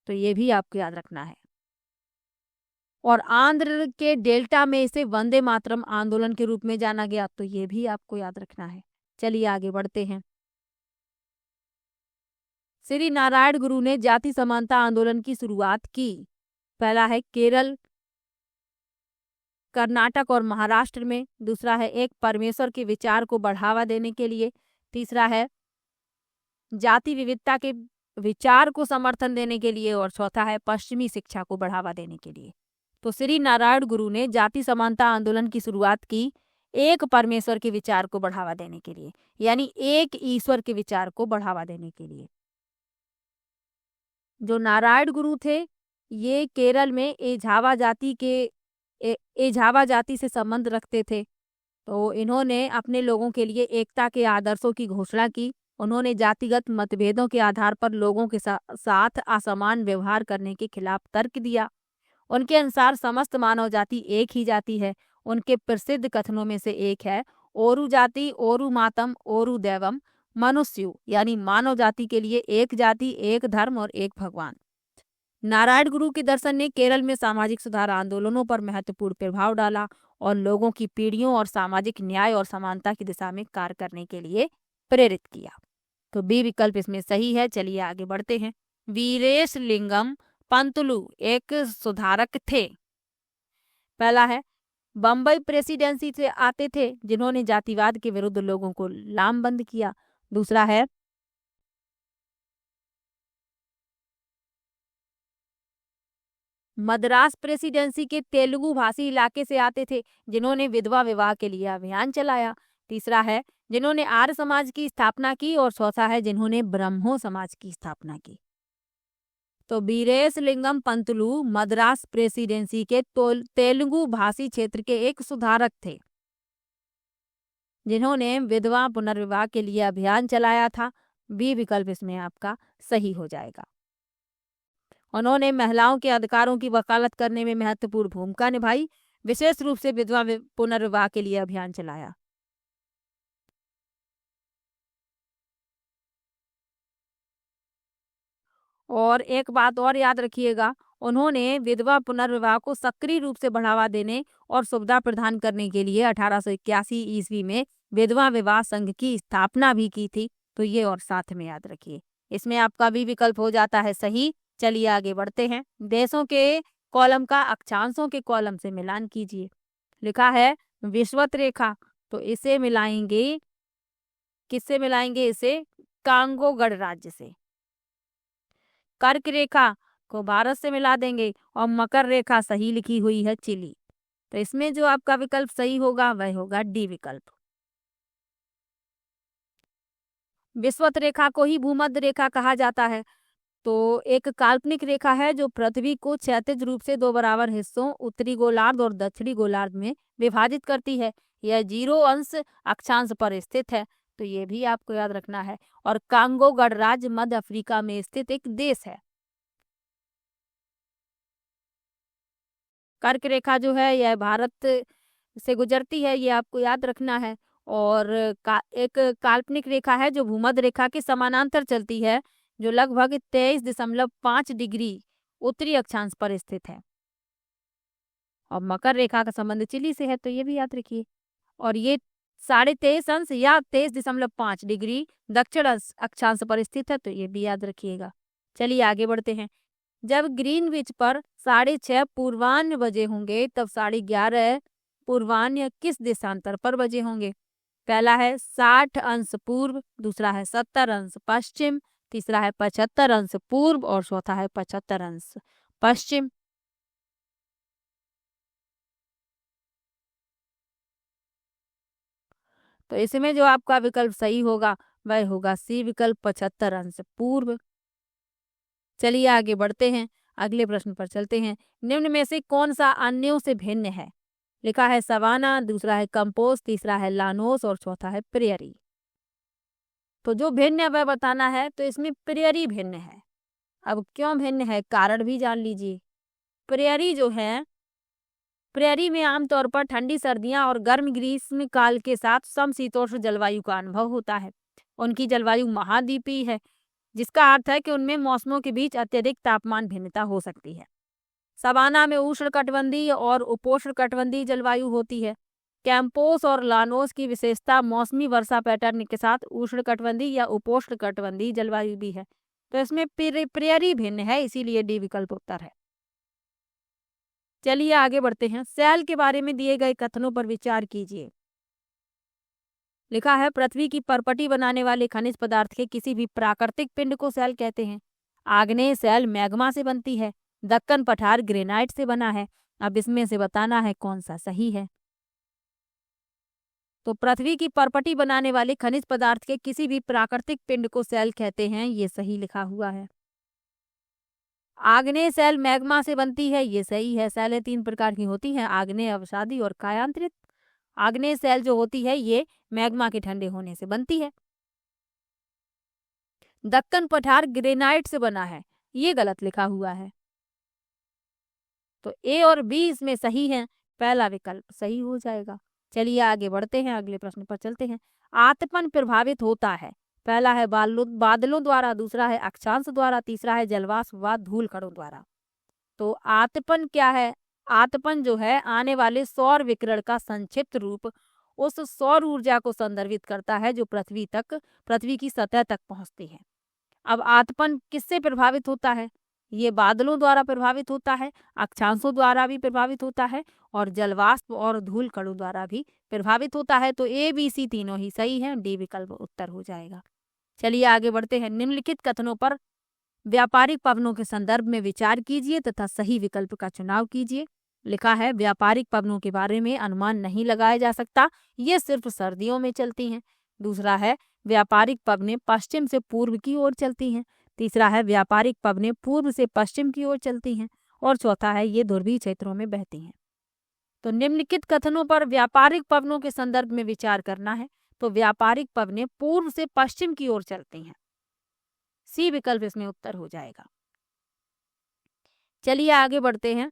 तो ये भी आपको याद रखना है। और आंध्र के डेल्टा में इसे वंदे मातरम आंदोलन के रूप में जाना गया, तो ये भी आपको याद रखना है। चलिए आगे बढ़ते हैं। श्री नारायण गुरु ने जाति समानता आंदोलन की शुरुआत की। पहला है केरल, कर्नाटक और महाराष्ट्र में। दूसरा है एक परमेश्वर के विचार को बढ़ावा देने के लिए। तीसरा है जाति विविधता के विचार को समर्थन देने के लिए। और चौथा है पश्चिमी शिक्षा को बढ़ावा देने के लिए। तो श्री नारायण गुरु ने जाति समानता आंदोलन की शुरुआत की एक परमेश्वर के विचार को बढ़ावा देने के लिए, यानी एक ईश्वर के विचार को बढ़ावा देने के लिए। जो नारायण गुरु थे ये केरल में एझावा जाति से संबंध रखते थे। तो इन्होंने अपने लोगों के लिए एकता के आदर्शों की घोषणा की। उन्होंने जातिगत मतभेदों के आधार पर लोगों के साथ असमान व्यवहार करने के खिलाफ तर्क दिया। उनके अनुसार समस्त मानव जाति एक ही जाति है। उनके प्रसिद्ध कथनों में से एक है, ओरु जाति ओरु मातम ओरु दैवम मनुष्यु, यानी मानव जाति के लिए एक जाति, एक धर्म और एक भगवान। नारायण गुरु के दर्शन ने केरल में सामाजिक सुधार आंदोलनों पर महत्वपूर्ण प्रभाव डाला और लोगों की पीढ़ियों और सामाजिक न्याय और समानता की दिशा में कार्य करने के लिए प्रेरित किया। तो बी विकल्प इसमें सही है। चलिए आगे बढ़ते हैं। वीरेश लिंगम पंतुलु एक सुधारक थे। पहला है बम्बई प्रेसिडेंसी से आते थे, जिन्होंने जातिवाद के विरुद्ध लोगों को लामबंद किया। दूसरा है मद्रास प्रेसिडेंसी के तेलुगु भाषी इलाके से आते थे, जिन्होंने विधवा विवाह के लिए अभियान चलाया। तीसरा है जिन्होंने आर्य समाज की स्थापना की। और चौथा है जिन्होंने ब्रह्मो समाज की स्थापना की। तो बीरेश लिंगम पंतुलु मद्रास प्रेसिडेंसी के तेलुगु भाषी क्षेत्र के एक सुधारक थे, जिन्होंने विधवा पुनर्विवाह के लिए अभियान चलाया था। बी विकल्प इसमें आपका सही हो जाएगा। उन्होंने महिलाओं के अधिकारों की वकालत करने में महत्वपूर्ण भूमिका निभाई, विशेष रूप से विधवा पुनर्विवाह के लिए अभियान चलाया। और एक बात और याद रखिएगा, उन्होंने विधवा पुनर्विवाह को सक्रिय रूप से बढ़ावा देने और सुविधा प्रदान करने के लिए 1881 ईस्वी में विधवा विवाह संघ की स्थापना भी की थी। तो ये और साथ में याद रखिए। इसमें आपका भी विकल्प हो जाता है सही। चलिए आगे बढ़ते हैं। देशों के कॉलम का अक्षांशों के कॉलम से मिलान कीजिए। लिखा है विषुवत रेखा, तो इसे मिलाएंगे, किससे मिलाएंगे? इसे कांगो गणराज्य से। कर्क रेखा को भारत से मिला देंगे और मकर रेखा सही लिखी हुई है चिली। तो इसमें जो आपका विकल्प सही होगा वह होगा डी विकल्प। विषुवत रेखा को ही भूमध्य रेखा कहा जाता है। तो एक काल्पनिक रेखा है जो पृथ्वी को क्षैतिज रूप से दो बराबर हिस्सों उत्तरी गोलार्ध और दक्षिणी गोलार्ध में विभाजित करती है। यह 0 अंश अक्षांश पर स्थित है, तो ये भी आपको याद रखना है। और कांगो गणराज्य मध्य अफ्रीका में स्थित एक देश है। कर्क रेखा जो है यह भारत से गुजरती है, ये आपको याद रखना है। और एक काल्पनिक रेखा है जो भूमध्य रेखा के समानांतर चलती है, जो लगभग 23.5 डिग्री उत्तरी अक्षांश पर स्थित है। और मकर रेखा का संबंध चिली से है, तो ये भी याद रखिए। और ये 23.5 अंश या 23.5 डिग्री दक्षिण अक्षांश पर स्थित है, तो ये भी याद रखिएगा। चलिए आगे बढ़ते हैं। जब ग्रीनविच पर 6:30 पूर्वाह्न बजे होंगे, तब 11:30 पूर्वाह्न किस देशांतर पर बजे होंगे? पहला है 60 अंश पूर्व, दूसरा है 70 अंश पश्चिम, तीसरा है 75 अंश पूर्व और चौथा है 75 अंश पश्चिम। तो इसमें जो आपका विकल्प सही होगा वह होगा सी विकल्प 75 अंश पूर्व। चलिए आगे बढ़ते हैं, अगले प्रश्न पर चलते हैं। निम्न में से कौन सा अन्यों से भिन्न है? लिखा है सवाना, दूसरा है कंपोस्ट, तीसरा है लानोस और चौथा है प्रेयरी। तो जो भिन्न है वह बताना है, तो इसमें प्रेयरी भिन्न है। अब क्यों भिन्न है कारण भी जान लीजिए। प्रेयरी जो है, प्रेयरी में आमतौर पर ठंडी सर्दियां और गर्म ग्रीष्म काल के साथ समशीतोष्ण जलवायु का अनुभव होता है। उनकी जलवायु महाद्वीपीय है, जिसका अर्थ है कि उनमें मौसमों के बीच अत्यधिक तापमान भिन्नता हो सकती है। सवाना में उष्णकटिबंधीय और उपोष्णकटिबंधीय जलवायु होती है। कैंपोस और लानोस की विशेषता मौसमी वर्षा पैटर्न के साथ उष्णकटिबंधीय या उपोष्णकटिबंधीय जलवायु भी है। तो इसमें प्रेयरी भिन्न है, इसीलिए डी विकल्प उत्तर है। चलिए आगे बढ़ते हैं। सेल के बारे में दिए गए कथनों पर विचार कीजिए। लिखा है पृथ्वी की परपटी बनाने वाले खनिज पदार्थ के किसी भी प्राकृतिक पिंड को सेल कहते हैं। आग्नेय सेल मैग्मा से बनती है, दक्कन पठार ग्रेनाइट से बना है। अब इसमें से बताना है कौन सा सही है। तो पृथ्वी की परपटी बनाने वाले खनिज पदार्थ के किसी भी प्राकृतिक पिंड को सेल कहते हैं, ये सही लिखा हुआ है। आग्नेय सेल मैग्मा से बनती है, ये सही है। सेलें 3 प्रकार की होती हैं, आग्नेय, अवसादी और कायांतरित। आग्नेय सेल जो होती है ये मैग्मा के ठंडे होने से बनती है। दक्कन पठार ग्रेनाइट से बना है, ये गलत लिखा हुआ है। तो ए और बी इसमें सही है, पहला विकल्प सही हो जाएगा। चलिए आगे बढ़ते हैं, अगले प्रश्न पर चलते हैं। आतपन प्रभावित होता है, पहला है बादलों द्वारा, दूसरा है अक्षांश द्वारा, तीसरा है जलवाष्प व धूल कणों द्वारा। तो आतपन क्या है? आतपन जो है आने वाले सौर विकिरण का संक्षिप्त रूप, उस सौर ऊर्जा को संदर्भित करता है जो पृथ्वी की सतह तक पहुंचती है। अब आतपन किससे प्रभावित होता है? ये बादलों द्वारा प्रभावित होता है, अक्षांशों द्वारा भी प्रभावित होता है और जलवाष्प और धूल कणों द्वारा भी प्रभावित होता है। तो ए बी सी तीनों ही सही है, डी विकल्प उत्तर हो जाएगा। चलिए आगे बढ़ते हैं। निम्नलिखित कथनों पर व्यापारिक पवनों के संदर्भ में विचार कीजिए तथा सही विकल्प का चुनाव कीजिए। लिखा है व्यापारिक पवनों के बारे में अनुमान नहीं लगाया जा सकता, ये सिर्फ सर्दियों में चलती हैं। दूसरा है व्यापारिक पवनें पश्चिम से पूर्व की ओर चलती हैं। तीसरा है व्यापारिक पवनें पूर्व से पश्चिम की ओर चलती हैं और चौथा है ये ध्रुवीय क्षेत्रों में बहती हैं। तो निम्नलिखित कथनों पर व्यापारिक पवनों के संदर्भ में विचार करना है। तो व्यापारिक पवनें पूर्व से पश्चिम की ओर चलती हैं, सी विकल्प इसमें उत्तर हो जाएगा। चलिए आगे बढ़ते हैं।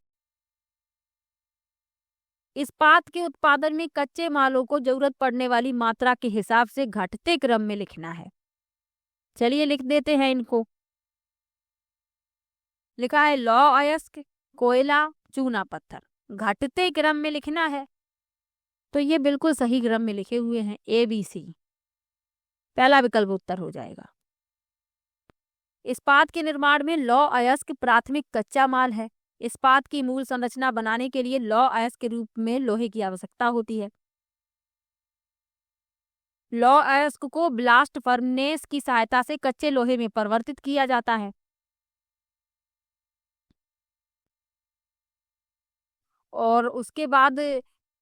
इस्पात के उत्पादन में कच्चे मालों को जरूरत पड़ने वाली मात्रा के हिसाब से घटते क्रम में लिखना है। चलिए लिख देते हैं इनको। लिखा है लौह अयस्क, कोयला, चूना पत्थर, घटते क्रम में लिखना है। तो ये बिल्कुल सही क्रम में लिखे हुए हैं, ए बी सी, पहला विकल्प उत्तर हो जाएगा। इस्पात के निर्माण में लौह अयस्क प्राथमिक कच्चा माल है। इस्पात की मूल संरचना बनाने के लिए लौह अयस्क के रूप में लोहे की आवश्यकता होती है। लौह अयस्क को ब्लास्ट फर्नेस की सहायता से कच्चे लोहे में परिवर्तित किया जाता है और उसके बाद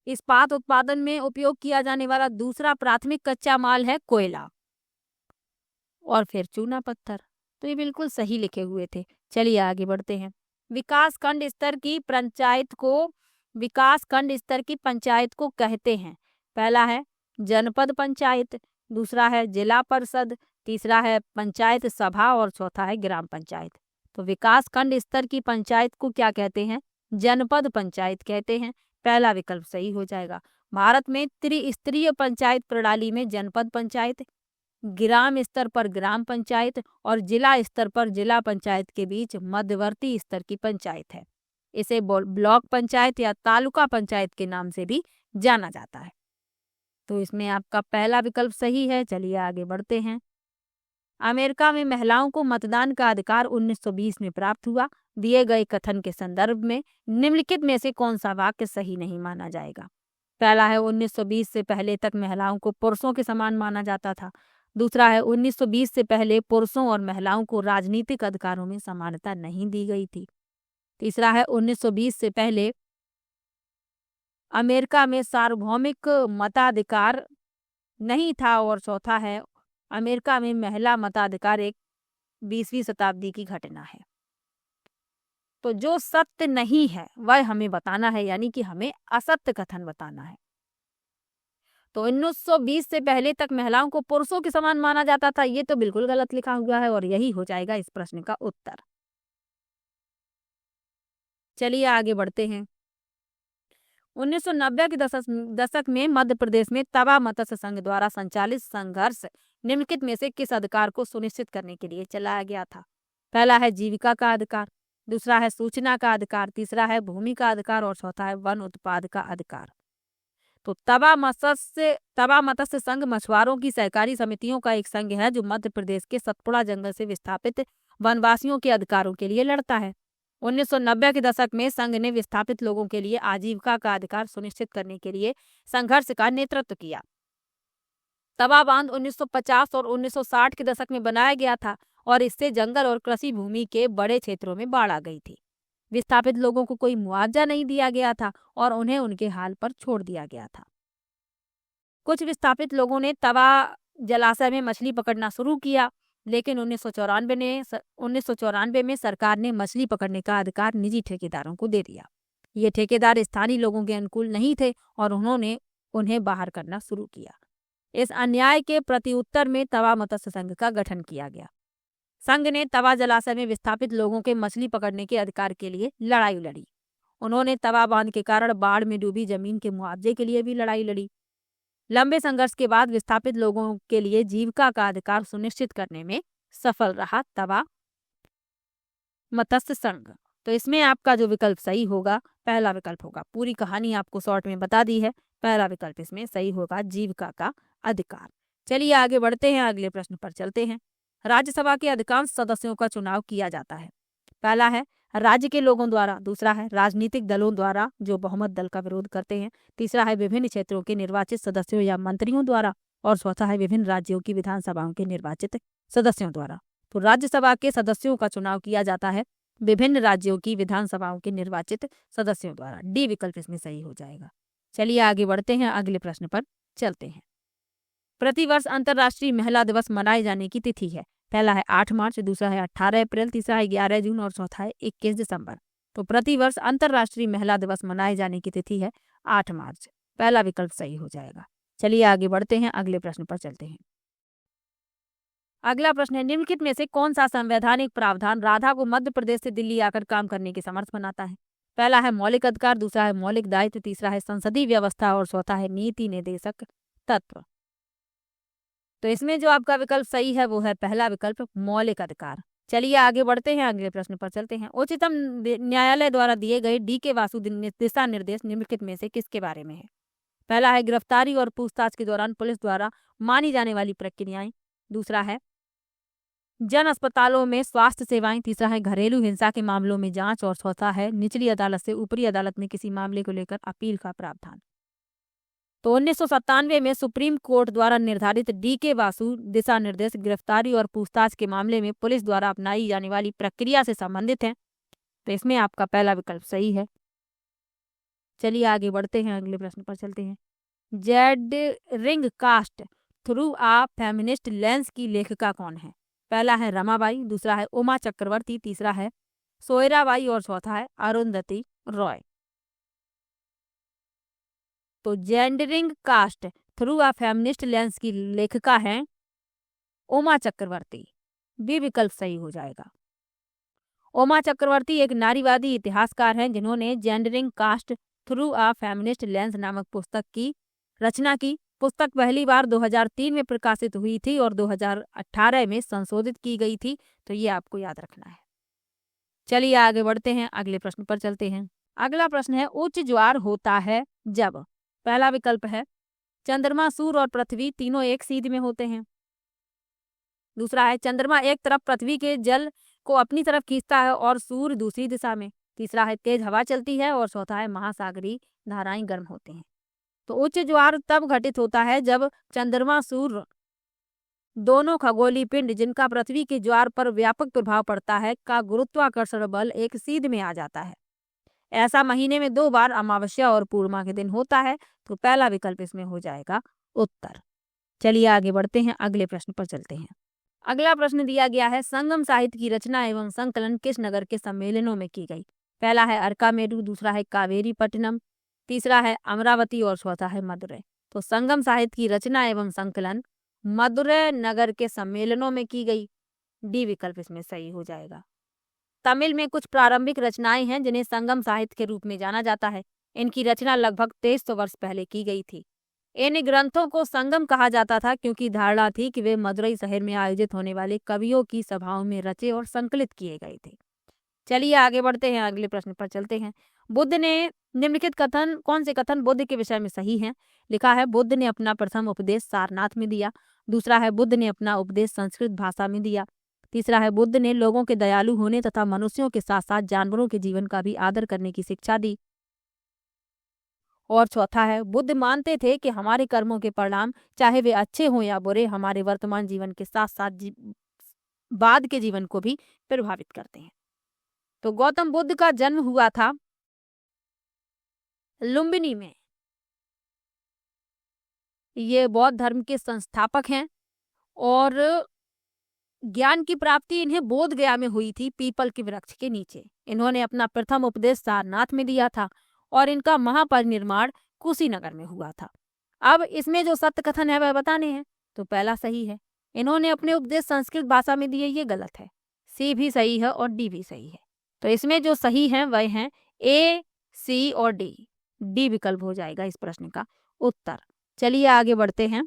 इस्पात उत्पादन में उपयोग किया जाने वाला दूसरा प्राथमिक कच्चा माल है कोयला और फिर चूना पत्थर। तो ये बिल्कुल सही लिखे हुए थे। चलिए आगे बढ़ते हैं। विकास खंड स्तर की पंचायत को कहते हैं। पहला है जनपद पंचायत, दूसरा है जिला परिषद, तीसरा है पंचायत सभा और चौथा है ग्राम पंचायत। तो विकास खंड स्तर की पंचायत को क्या कहते हैं? जनपद पंचायत कहते हैं, पहला विकल्प सही हो जाएगा। भारत में त्रिस्तरीय पंचायत प्रणाली में जनपद पंचायत, ग्राम स्तर पर ग्राम पंचायत और जिला स्तर पर जिला पंचायत के बीच मध्यवर्ती स्तर की पंचायत है। इसे ब्लॉक पंचायत या तालुका पंचायत के नाम से भी जाना जाता है। तो इसमें आपका पहला विकल्प सही है। चलिए आगे बढ़ते हैं। अमेरिका में महिलाओं को मतदान का अधिकार 1920 में प्राप्त हुआ। दिए गए कथन के संदर्भ में निम्नलिखित में से कौन सा वाक्य सही नहीं माना जाएगा? पहला है 1920 से पहले तक महिलाओं को पुरुषों के समान माना जाता था। दूसरा है 1920 से पहले पुरुषों और महिलाओं को राजनीतिक अधिकारों में समानता नहीं दी गई थी। तीसरा है 1920 से पहले अमेरिका में सार्वभौमिक मताधिकार नहीं था। और चौथा है अमेरिका में महिला मताधिकार एक 20वीं शताब्दी की घटना है। तो जो सत्य नहीं है वह हमें बताना है, यानी कि हमें असत्य कथन बताना है। तो 1920 से पहले तक महिलाओं को पुरुषों के समान माना जाता था, ये तो बिल्कुल गलत लिखा हुआ है और यही हो जाएगा इस प्रश्न का उत्तर। चलिए आगे बढ़ते हैं। 1990 के दशक में मध्य प्रदेश में तवा मत्स्य संघ द्वारा संचालित संघर्ष निम्नलिखित में से किस अधिकार को सुनिश्चित करने के लिए चलाया गया था? पहला है जीविका का अधिकार, दूसरा है सूचना का अधिकार, तीसरा है भूमि का अधिकार और चौथा है वन उत्पाद का अधिकार। तो तवा मत्स्य संघ मछुआरों की सहकारी समितियों का एक संघ है जो मध्य प्रदेश के सतपुड़ा जंगल से विस्थापित वनवासियों के अधिकारों के लिए लड़ता है। 1990 के दशक में संघ ने विस्थापित लोगों के लिए आजीविका का अधिकार सुनिश्चित करने के लिए संघर्ष का नेतृत्व किया। तवा बांध 1950 और 1960 के दशक में बनाया गया था और इससे जंगल और कृषि भूमि के बड़े क्षेत्रों में बाढ़ आ गई थी। विस्थापित लोगों को कोई मुआवजा नहीं दिया गया था और उन्हें उनके हाल पर छोड़ दिया गया था। कुछ विस्थापित लोगों ने तवा जलाशय में मछली पकड़ना शुरू किया, लेकिन 1994 में सरकार ने मछली पकड़ने का अधिकार निजी ठेकेदारों को दे दिया। ये ठेकेदार स्थानीय लोगों के अनुकूल नहीं थे और उन्होंने उन्हें बाहर करना शुरू किया। इस अन्याय के प्रत्युत्तर में तवा मत्स्य संघ का गठन किया गया। संघ ने तवा जलाशय में विस्थापित लोगों के मछली पकड़ने के अधिकार के लिए लड़ाई लड़ी। उन्होंने तवा बांध के कारण बाढ़ में डूबी जमीन के मुआवजे के लिए भी लड़ाई लड़ी। लंबे संघर्ष के बाद विस्थापित लोगों के लिए जीविका का अधिकार सुनिश्चित करने में सफल रहा तवा मत्स्य संघ। तो इसमें आपका जो विकल्प सही होगा पहला विकल्प होगा। पूरी कहानी आपको शॉर्ट में बता दी है, पहला विकल्प इसमें सही होगा, जीविका का अधिकार। चलिए आगे बढ़ते हैं, अगले प्रश्न पर चलते हैं। राज्यसभा के अधिकांश सदस्यों का चुनाव किया जाता है। पहला है राज्य के लोगों द्वारा, दूसरा है राजनीतिक दलों द्वारा जो बहुमत दल का विरोध करते हैं, तीसरा है विभिन्न क्षेत्रों के निर्वाचित सदस्यों या मंत्रियों द्वारा और चौथा है विभिन्न राज्यों की विधानसभाओं के निर्वाचित सदस्यों द्वारा। तो राज्यसभा के सदस्यों का चुनाव किया जाता है विभिन्न राज्यों की विधानसभाओं के निर्वाचित सदस्यों द्वारा। डी विकल्प इसमें सही हो जाएगा। चलिए आगे बढ़ते हैं, अगले प्रश्न पर चलते हैं। प्रतिवर्ष अंतर्राष्ट्रीय महिला दिवस मनाए जाने की तिथि है। पहला है 8 मार्च, दूसरा है 18 अप्रैल, तीसरा है 11 जून और चौथा है 21 दिसंबर। तो प्रतिवर्ष अंतर्राष्ट्रीय महिला दिवस मनाए जाने की तिथि है 8 मार्च। पहला विकल्प सही हो जाएगा। चलिए आगे बढ़ते हैं, अगले प्रश्न पर चलते हैं। अगला प्रश्न है निम्नलिखित में से कौन सा संवैधानिक प्रावधान राधा को मध्य प्रदेश से दिल्ली आकर काम करने के समर्थ बनाता है? पहला है मौलिक अधिकार, दूसरा है मौलिक दायित्व, तीसरा है संसदीय व्यवस्था और चौथा है नीति निर्देशक तत्व। तो इसमें जो आपका विकल्प सही है वो है पहला विकल्प, मौलिक अधिकार। चलिए आगे बढ़ते हैं, अगले प्रश्न पर चलते हैं। उच्चतम न्यायालय द्वारा दिए गए डी.के. वासु दिशा निर्देश निम्नलिखित में से किसके बारे में है? पहला है गिरफ्तारी और पूछताछ के दौरान पुलिस द्वारा मानी जाने वाली प्रक्रियाएं, दूसरा है जन अस्पतालों में स्वास्थ्य सेवाएं, तीसरा है घरेलू हिंसा के मामलों में जांच और चौथा है निचली अदालत से ऊपरी अदालत में किसी मामले को लेकर अपील का प्रावधान। तो 1997 में सुप्रीम कोर्ट द्वारा निर्धारित डी.के. वासु दिशा निर्देश गिरफ्तारी और पूछताछ के मामले में पुलिस द्वारा अपनाई जाने वाली प्रक्रिया से संबंधित है। तो इसमें आपका पहला विकल्प सही है। चलिए आगे बढ़ते हैं, अगले प्रश्न पर चलते हैं। जेड रिंग कास्ट थ्रू आ फेमिनिस्ट लेंस की लेखिका कौन है? पहला है रमाबाई, दूसरा है उमा चक्रवर्ती, तीसरा है सोयराबाई और चौथा है अरुंधति रॉय। तो जेंडरिंग कास्ट थ्रू आ फेमिनिस्ट लेंस की लेखिका हैं उमा चक्रवर्ती। बी विकल्प सही हो जाएगा। उमा चक्रवर्ती एक नारीवादी इतिहासकार हैं जिन्होंने जेंडरिंग कास्ट थ्रू आ फेमिनिस्ट लेंस नामक पुस्तक की रचना की। पुस्तक पहली बार 2003 में प्रकाशित हुई थी और 2018 में संशोधित की गई थी। तो ये आपको याद रखना है। चलिए आगे बढ़ते हैं, अगले प्रश्न पर चलते हैं। अगला प्रश्न है उच्च ज्वार होता है जब। पहला विकल्प है चंद्रमा, सूर्य और पृथ्वी तीनों एक सीध में होते हैं, दूसरा है चंद्रमा एक तरफ पृथ्वी के जल को अपनी तरफ खींचता है और सूर्य दूसरी दिशा में, तीसरा है तेज हवा चलती है और चौथा है महासागरीय धाराएं गर्म होते हैं। तो उच्च ज्वार तब घटित होता है जब चंद्रमा सूर्य दोनों खगोलीय पिंड जिनका पृथ्वी के ज्वार पर व्यापक प्रभाव पड़ता है का गुरुत्वाकर्षण बल एक सीध में आ जाता है। ऐसा महीने में 2 बार अमावस्या और पूर्णिमा के दिन होता है। तो पहला विकल्प इसमें हो जाएगा उत्तर। चलिए आगे बढ़ते हैं, अगले प्रश्न पर चलते हैं। अगला प्रश्न दिया गया है, संगम साहित्य की रचना एवं संकलन किस नगर के सम्मेलनों में की गई? पहला है अरकामेडु, दूसरा है कावेरी पट्टनम, तीसरा है अमरावती और चौथा है मदुरै। तो संगम साहित्य की रचना एवं संकलन मदुरै नगर के सम्मेलनों में की गई। डी विकल्प इसमें सही हो जाएगा। तमिल में कुछ प्रारंभिक रचनाएं हैं जिन्हें संगम साहित्य के रूप में जाना जाता है। इनकी रचना लगभग 2300 वर्ष पहले की गई थी। इन ग्रंथों को संगम कहा जाता था क्योंकि धारणा थी कि वे मदुरई शहर में आयोजित होने वाले कवियों की सभाओं में रचे और संकलित किए गए थे। चलिए आगे बढ़ते हैं, अगले प्रश्न पर चलते हैं। बुद्ध ने निम्नलिखित कथन, कौन से कथन बुद्ध के विषय में सही हैं? लिखा है, बुद्ध ने अपना प्रथम उपदेश सारनाथ में दिया। दूसरा है, बुद्ध ने अपना उपदेश संस्कृत भाषा में दिया। तीसरा है, बुद्ध ने लोगों के दयालु होने तथा मनुष्यों के साथ साथ जानवरों के जीवन का भी आदर करने की शिक्षा दी। और चौथा है, बुद्ध मानते थे कि हमारे कर्मों के परिणाम चाहे वे अच्छे हों या बुरे हमारे वर्तमान जीवन के साथ साथ बाद के जीवन को भी प्रभावित करते हैं। तो गौतम बुद्ध का जन्म हुआ था लुम्बिनी में। ये बौद्ध धर्म के संस्थापक हैं और ज्ञान की प्राप्ति इन्हें बोध गया में हुई थी, पीपल के वृक्ष के नीचे। इन्होंने अपना प्रथम उपदेश सारनाथ में दिया था और इनका महापरिनिर्वाण कुशीनगर में हुआ था। अब इसमें जो सत्य कथन है वह बताने हैं। तो पहला सही है, इन्होंने अपने उपदेश संस्कृत भाषा में दिए, ये गलत है। सी भी सही है और डी भी सही है। तो इसमें जो सही है वह हैं ए, सी और डी। डी विकल्प हो जाएगा इस प्रश्न का उत्तर। चलिए आगे बढ़ते हैं।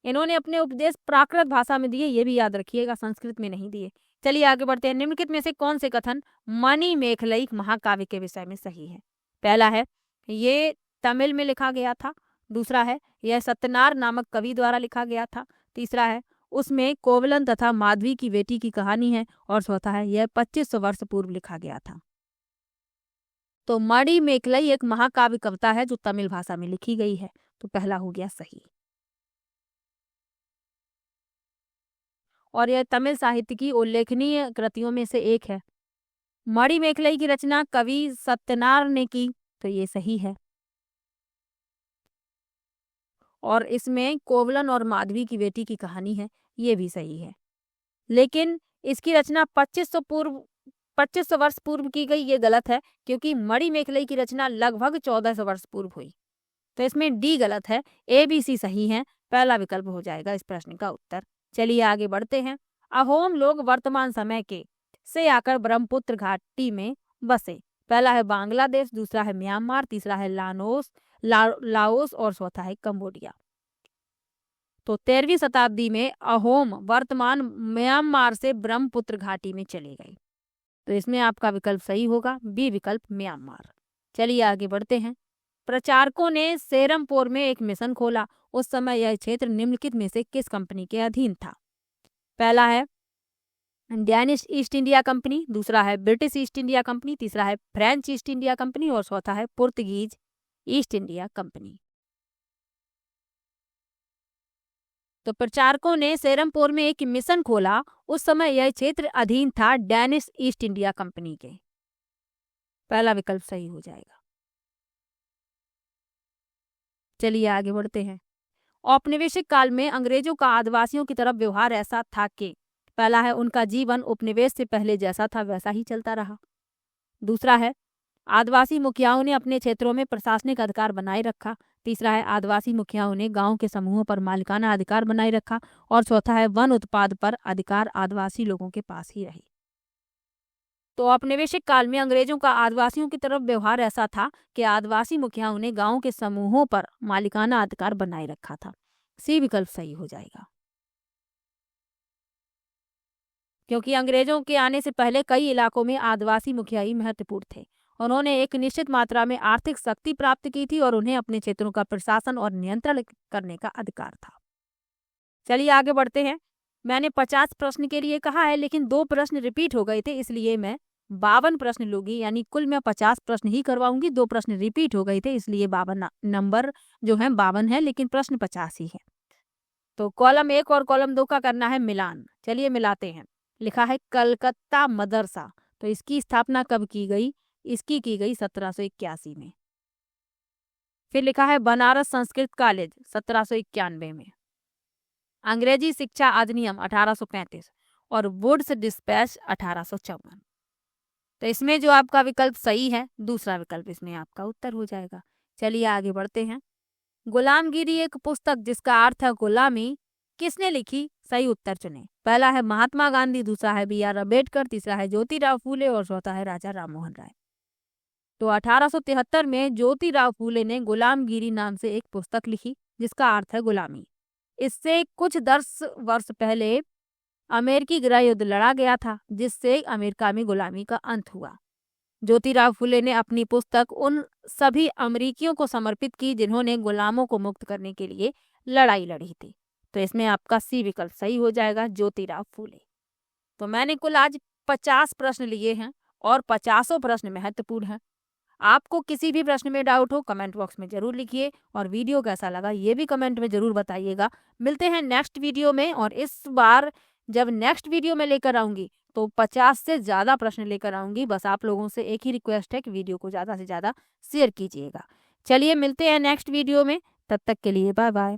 इन्होंने अपने उपदेश प्राकृत भाषा में दिए, ये भी याद रखिएगा, संस्कृत में नहीं दिए। चलिए आगे बढ़ते हैं। निम्नलिखित में से कौन से कथन मणिमेखलाई महाकाव्य के विषय में सही है? पहला है, ये तमिल में लिखा गया था। दूसरा है, यह सत्यनार नामक कवि द्वारा लिखा गया था। तीसरा है, उसमें कोवलन तथा माधवी की बेटी की कहानी है। और चौथा है, यह 2500 वर्ष पूर्व लिखा गया था। तो मणिमेखलाई एक महाकाव्य कविता है जो तमिल भाषा में लिखी गई है। तो पहला हो गया सही। और यह तमिल साहित्य की उल्लेखनीय कृतियों में से एक है। मणिमेखलाई की रचना कवि सत्यनार ने की। तो ये सही है। और इसमें कोवलन और माधवी की बेटी की कहानी है, ये भी सही है। लेकिन इसकी रचना 2500 वर्ष पूर्व की गई, ये गलत है क्योंकि मणिमेखलाई की रचना लगभग 1400 वर्ष पूर्व हुई। तो इसमें डी गलत है, ए बी सी सही है। पहला विकल्प हो जाएगा इस प्रश्न का उत्तर। चलिए आगे बढ़ते हैं। अहोम लोग वर्तमान समय के से आकर ब्रह्मपुत्र घाटी में बसे। पहला है बांग्लादेश, दूसरा है म्यांमार, तीसरा है लाओस और चौथा है कंबोडिया। तो 13वीं शताब्दी में अहोम वर्तमान म्यांमार से ब्रह्मपुत्र घाटी में चले गए। तो इसमें आपका विकल्प सही होगा, बी विकल्प म्यांमार। चलिए आगे बढ़ते हैं। प्रचारकों ने सेरमपुर में एक मिशन खोला। उस समय यह क्षेत्र निम्नलिखित में से किस कंपनी के अधीन था? पहला है डैनिश ईस्ट इंडिया कंपनी, दूसरा है ब्रिटिश ईस्ट इंडिया कंपनी, तीसरा है फ्रेंच ईस्ट इंडिया कंपनी और चौथा है पुर्तगीज ईस्ट इंडिया कंपनी। तो प्रचारकों ने सेरमपुर में एक मिशन खोला। उस समय यह क्षेत्र अधीन था डैनिश ईस्ट इंडिया कंपनी के। पहला विकल्प सही हो जाएगा। चलिए आगे बढ़ते हैं। औपनिवेशिक काल में अंग्रेजों का आदिवासियों की तरफ व्यवहार ऐसा था कि पहला है, उनका जीवन उपनिवेश से पहले जैसा था वैसा ही चलता रहा। दूसरा है, आदिवासी मुखियाओं ने अपने क्षेत्रों में प्रशासनिक अधिकार बनाए रखा। तीसरा है, आदिवासी मुखियाओं ने गांव के समूहों पर मालिकाना अधिकार बनाए रखा। और चौथा है, वन उत्पाद पर अधिकार आदिवासी लोगों के पास ही रही। तो औपनिवेशिक काल में अंग्रेजों का आदिवासियों की तरफ व्यवहार ऐसा था कि आदिवासी मुखियाओं ने गांव के समूहों पर मालिकाना अधिकार बनाए रखा था। सी विकल्प सही हो जाएगा। क्योंकि अंग्रेजों के आने से पहले कई इलाकों में आदिवासी मुखियाई महत्वपूर्ण थे। उन्होंने एक निश्चित मात्रा में आर्थिक शक्ति प्राप्त की थी और उन्हें अपने क्षेत्रों का प्रशासन और नियंत्रण करने का अधिकार था। चलिए आगे बढ़ते हैं। मैंने 50 प्रश्न के लिए कहा है, लेकिन 2 प्रश्न रिपीट हो गए थे, इसलिए मैं 52 प्रश्न लूंगी, यानी कुल मैं 50 प्रश्न ही करवाऊंगी। 2 प्रश्न रिपीट हो गए थे, इसलिए 52 नंबर जो है 52 है, लेकिन प्रश्न 50 ही है। तो कॉलम 1 और कॉलम 2 का करना है मिलान। चलिए मिलाते हैं। लिखा है कलकत्ता मदरसा, तो इसकी स्थापना कब की गई? इसकी की गई 1781 में। फिर लिखा है बनारस संस्कृत कॉलेज 1791 में। अंग्रेजी शिक्षा अधिनियम 1835 और वुड्स डिस्पैच 1854। तो इसमें जो आपका विकल्प सही है, दूसरा विकल्प इसमें आपका उत्तर हो जाएगा। चलिए आगे बढ़ते हैं। गुलामगिरी एक पुस्तक जिसका अर्थ है गुलामी, किसने लिखी? सही उत्तर चुने। पहला है महात्मा गांधी, दूसरा है BR अम्बेडकर, तीसरा है ज्योतिराव फूले और चौथा है राजा राममोहन राय। तो 1873 में ज्योतिराव फूले ने गुलामगिरी नाम से एक पुस्तक लिखी जिसका अर्थ है गुलामी। इससे कुछ 10 वर्ष पहले अमेरिकी गृह युद्ध लड़ा गया था, जिससे अमेरिका में गुलामी का अंत हुआ। ज्योतिराव फूले ने अपनी पुस्तक उन सभी अमेरिकियों को समर्पित की जिन्होंने गुलामों को मुक्त करने के लिए लड़ाई लड़ी थी। तो इसमें आपका सी विकल्प सही हो जाएगा, ज्योतिराव फूले। तो मैंने कुल आज 50 प्रश्न लिए हैं और 50 प्रश्न महत्वपूर्ण हैं। आपको किसी भी प्रश्न में डाउट हो कमेंट बॉक्स में जरूर लिखिए, और वीडियो कैसा लगा ये भी कमेंट में जरूर बताइएगा। मिलते हैं नेक्स्ट वीडियो में, और इस बार जब नेक्स्ट वीडियो में लेकर आऊंगी तो 50 से ज़्यादा प्रश्न लेकर आऊंगी। बस आप लोगों से एक ही रिक्वेस्ट है कि वीडियो को ज़्यादा से ज़्यादा शेयर कीजिएगा। चलिए मिलते हैं नेक्स्ट वीडियो में, तब तक के लिए बाय बाय।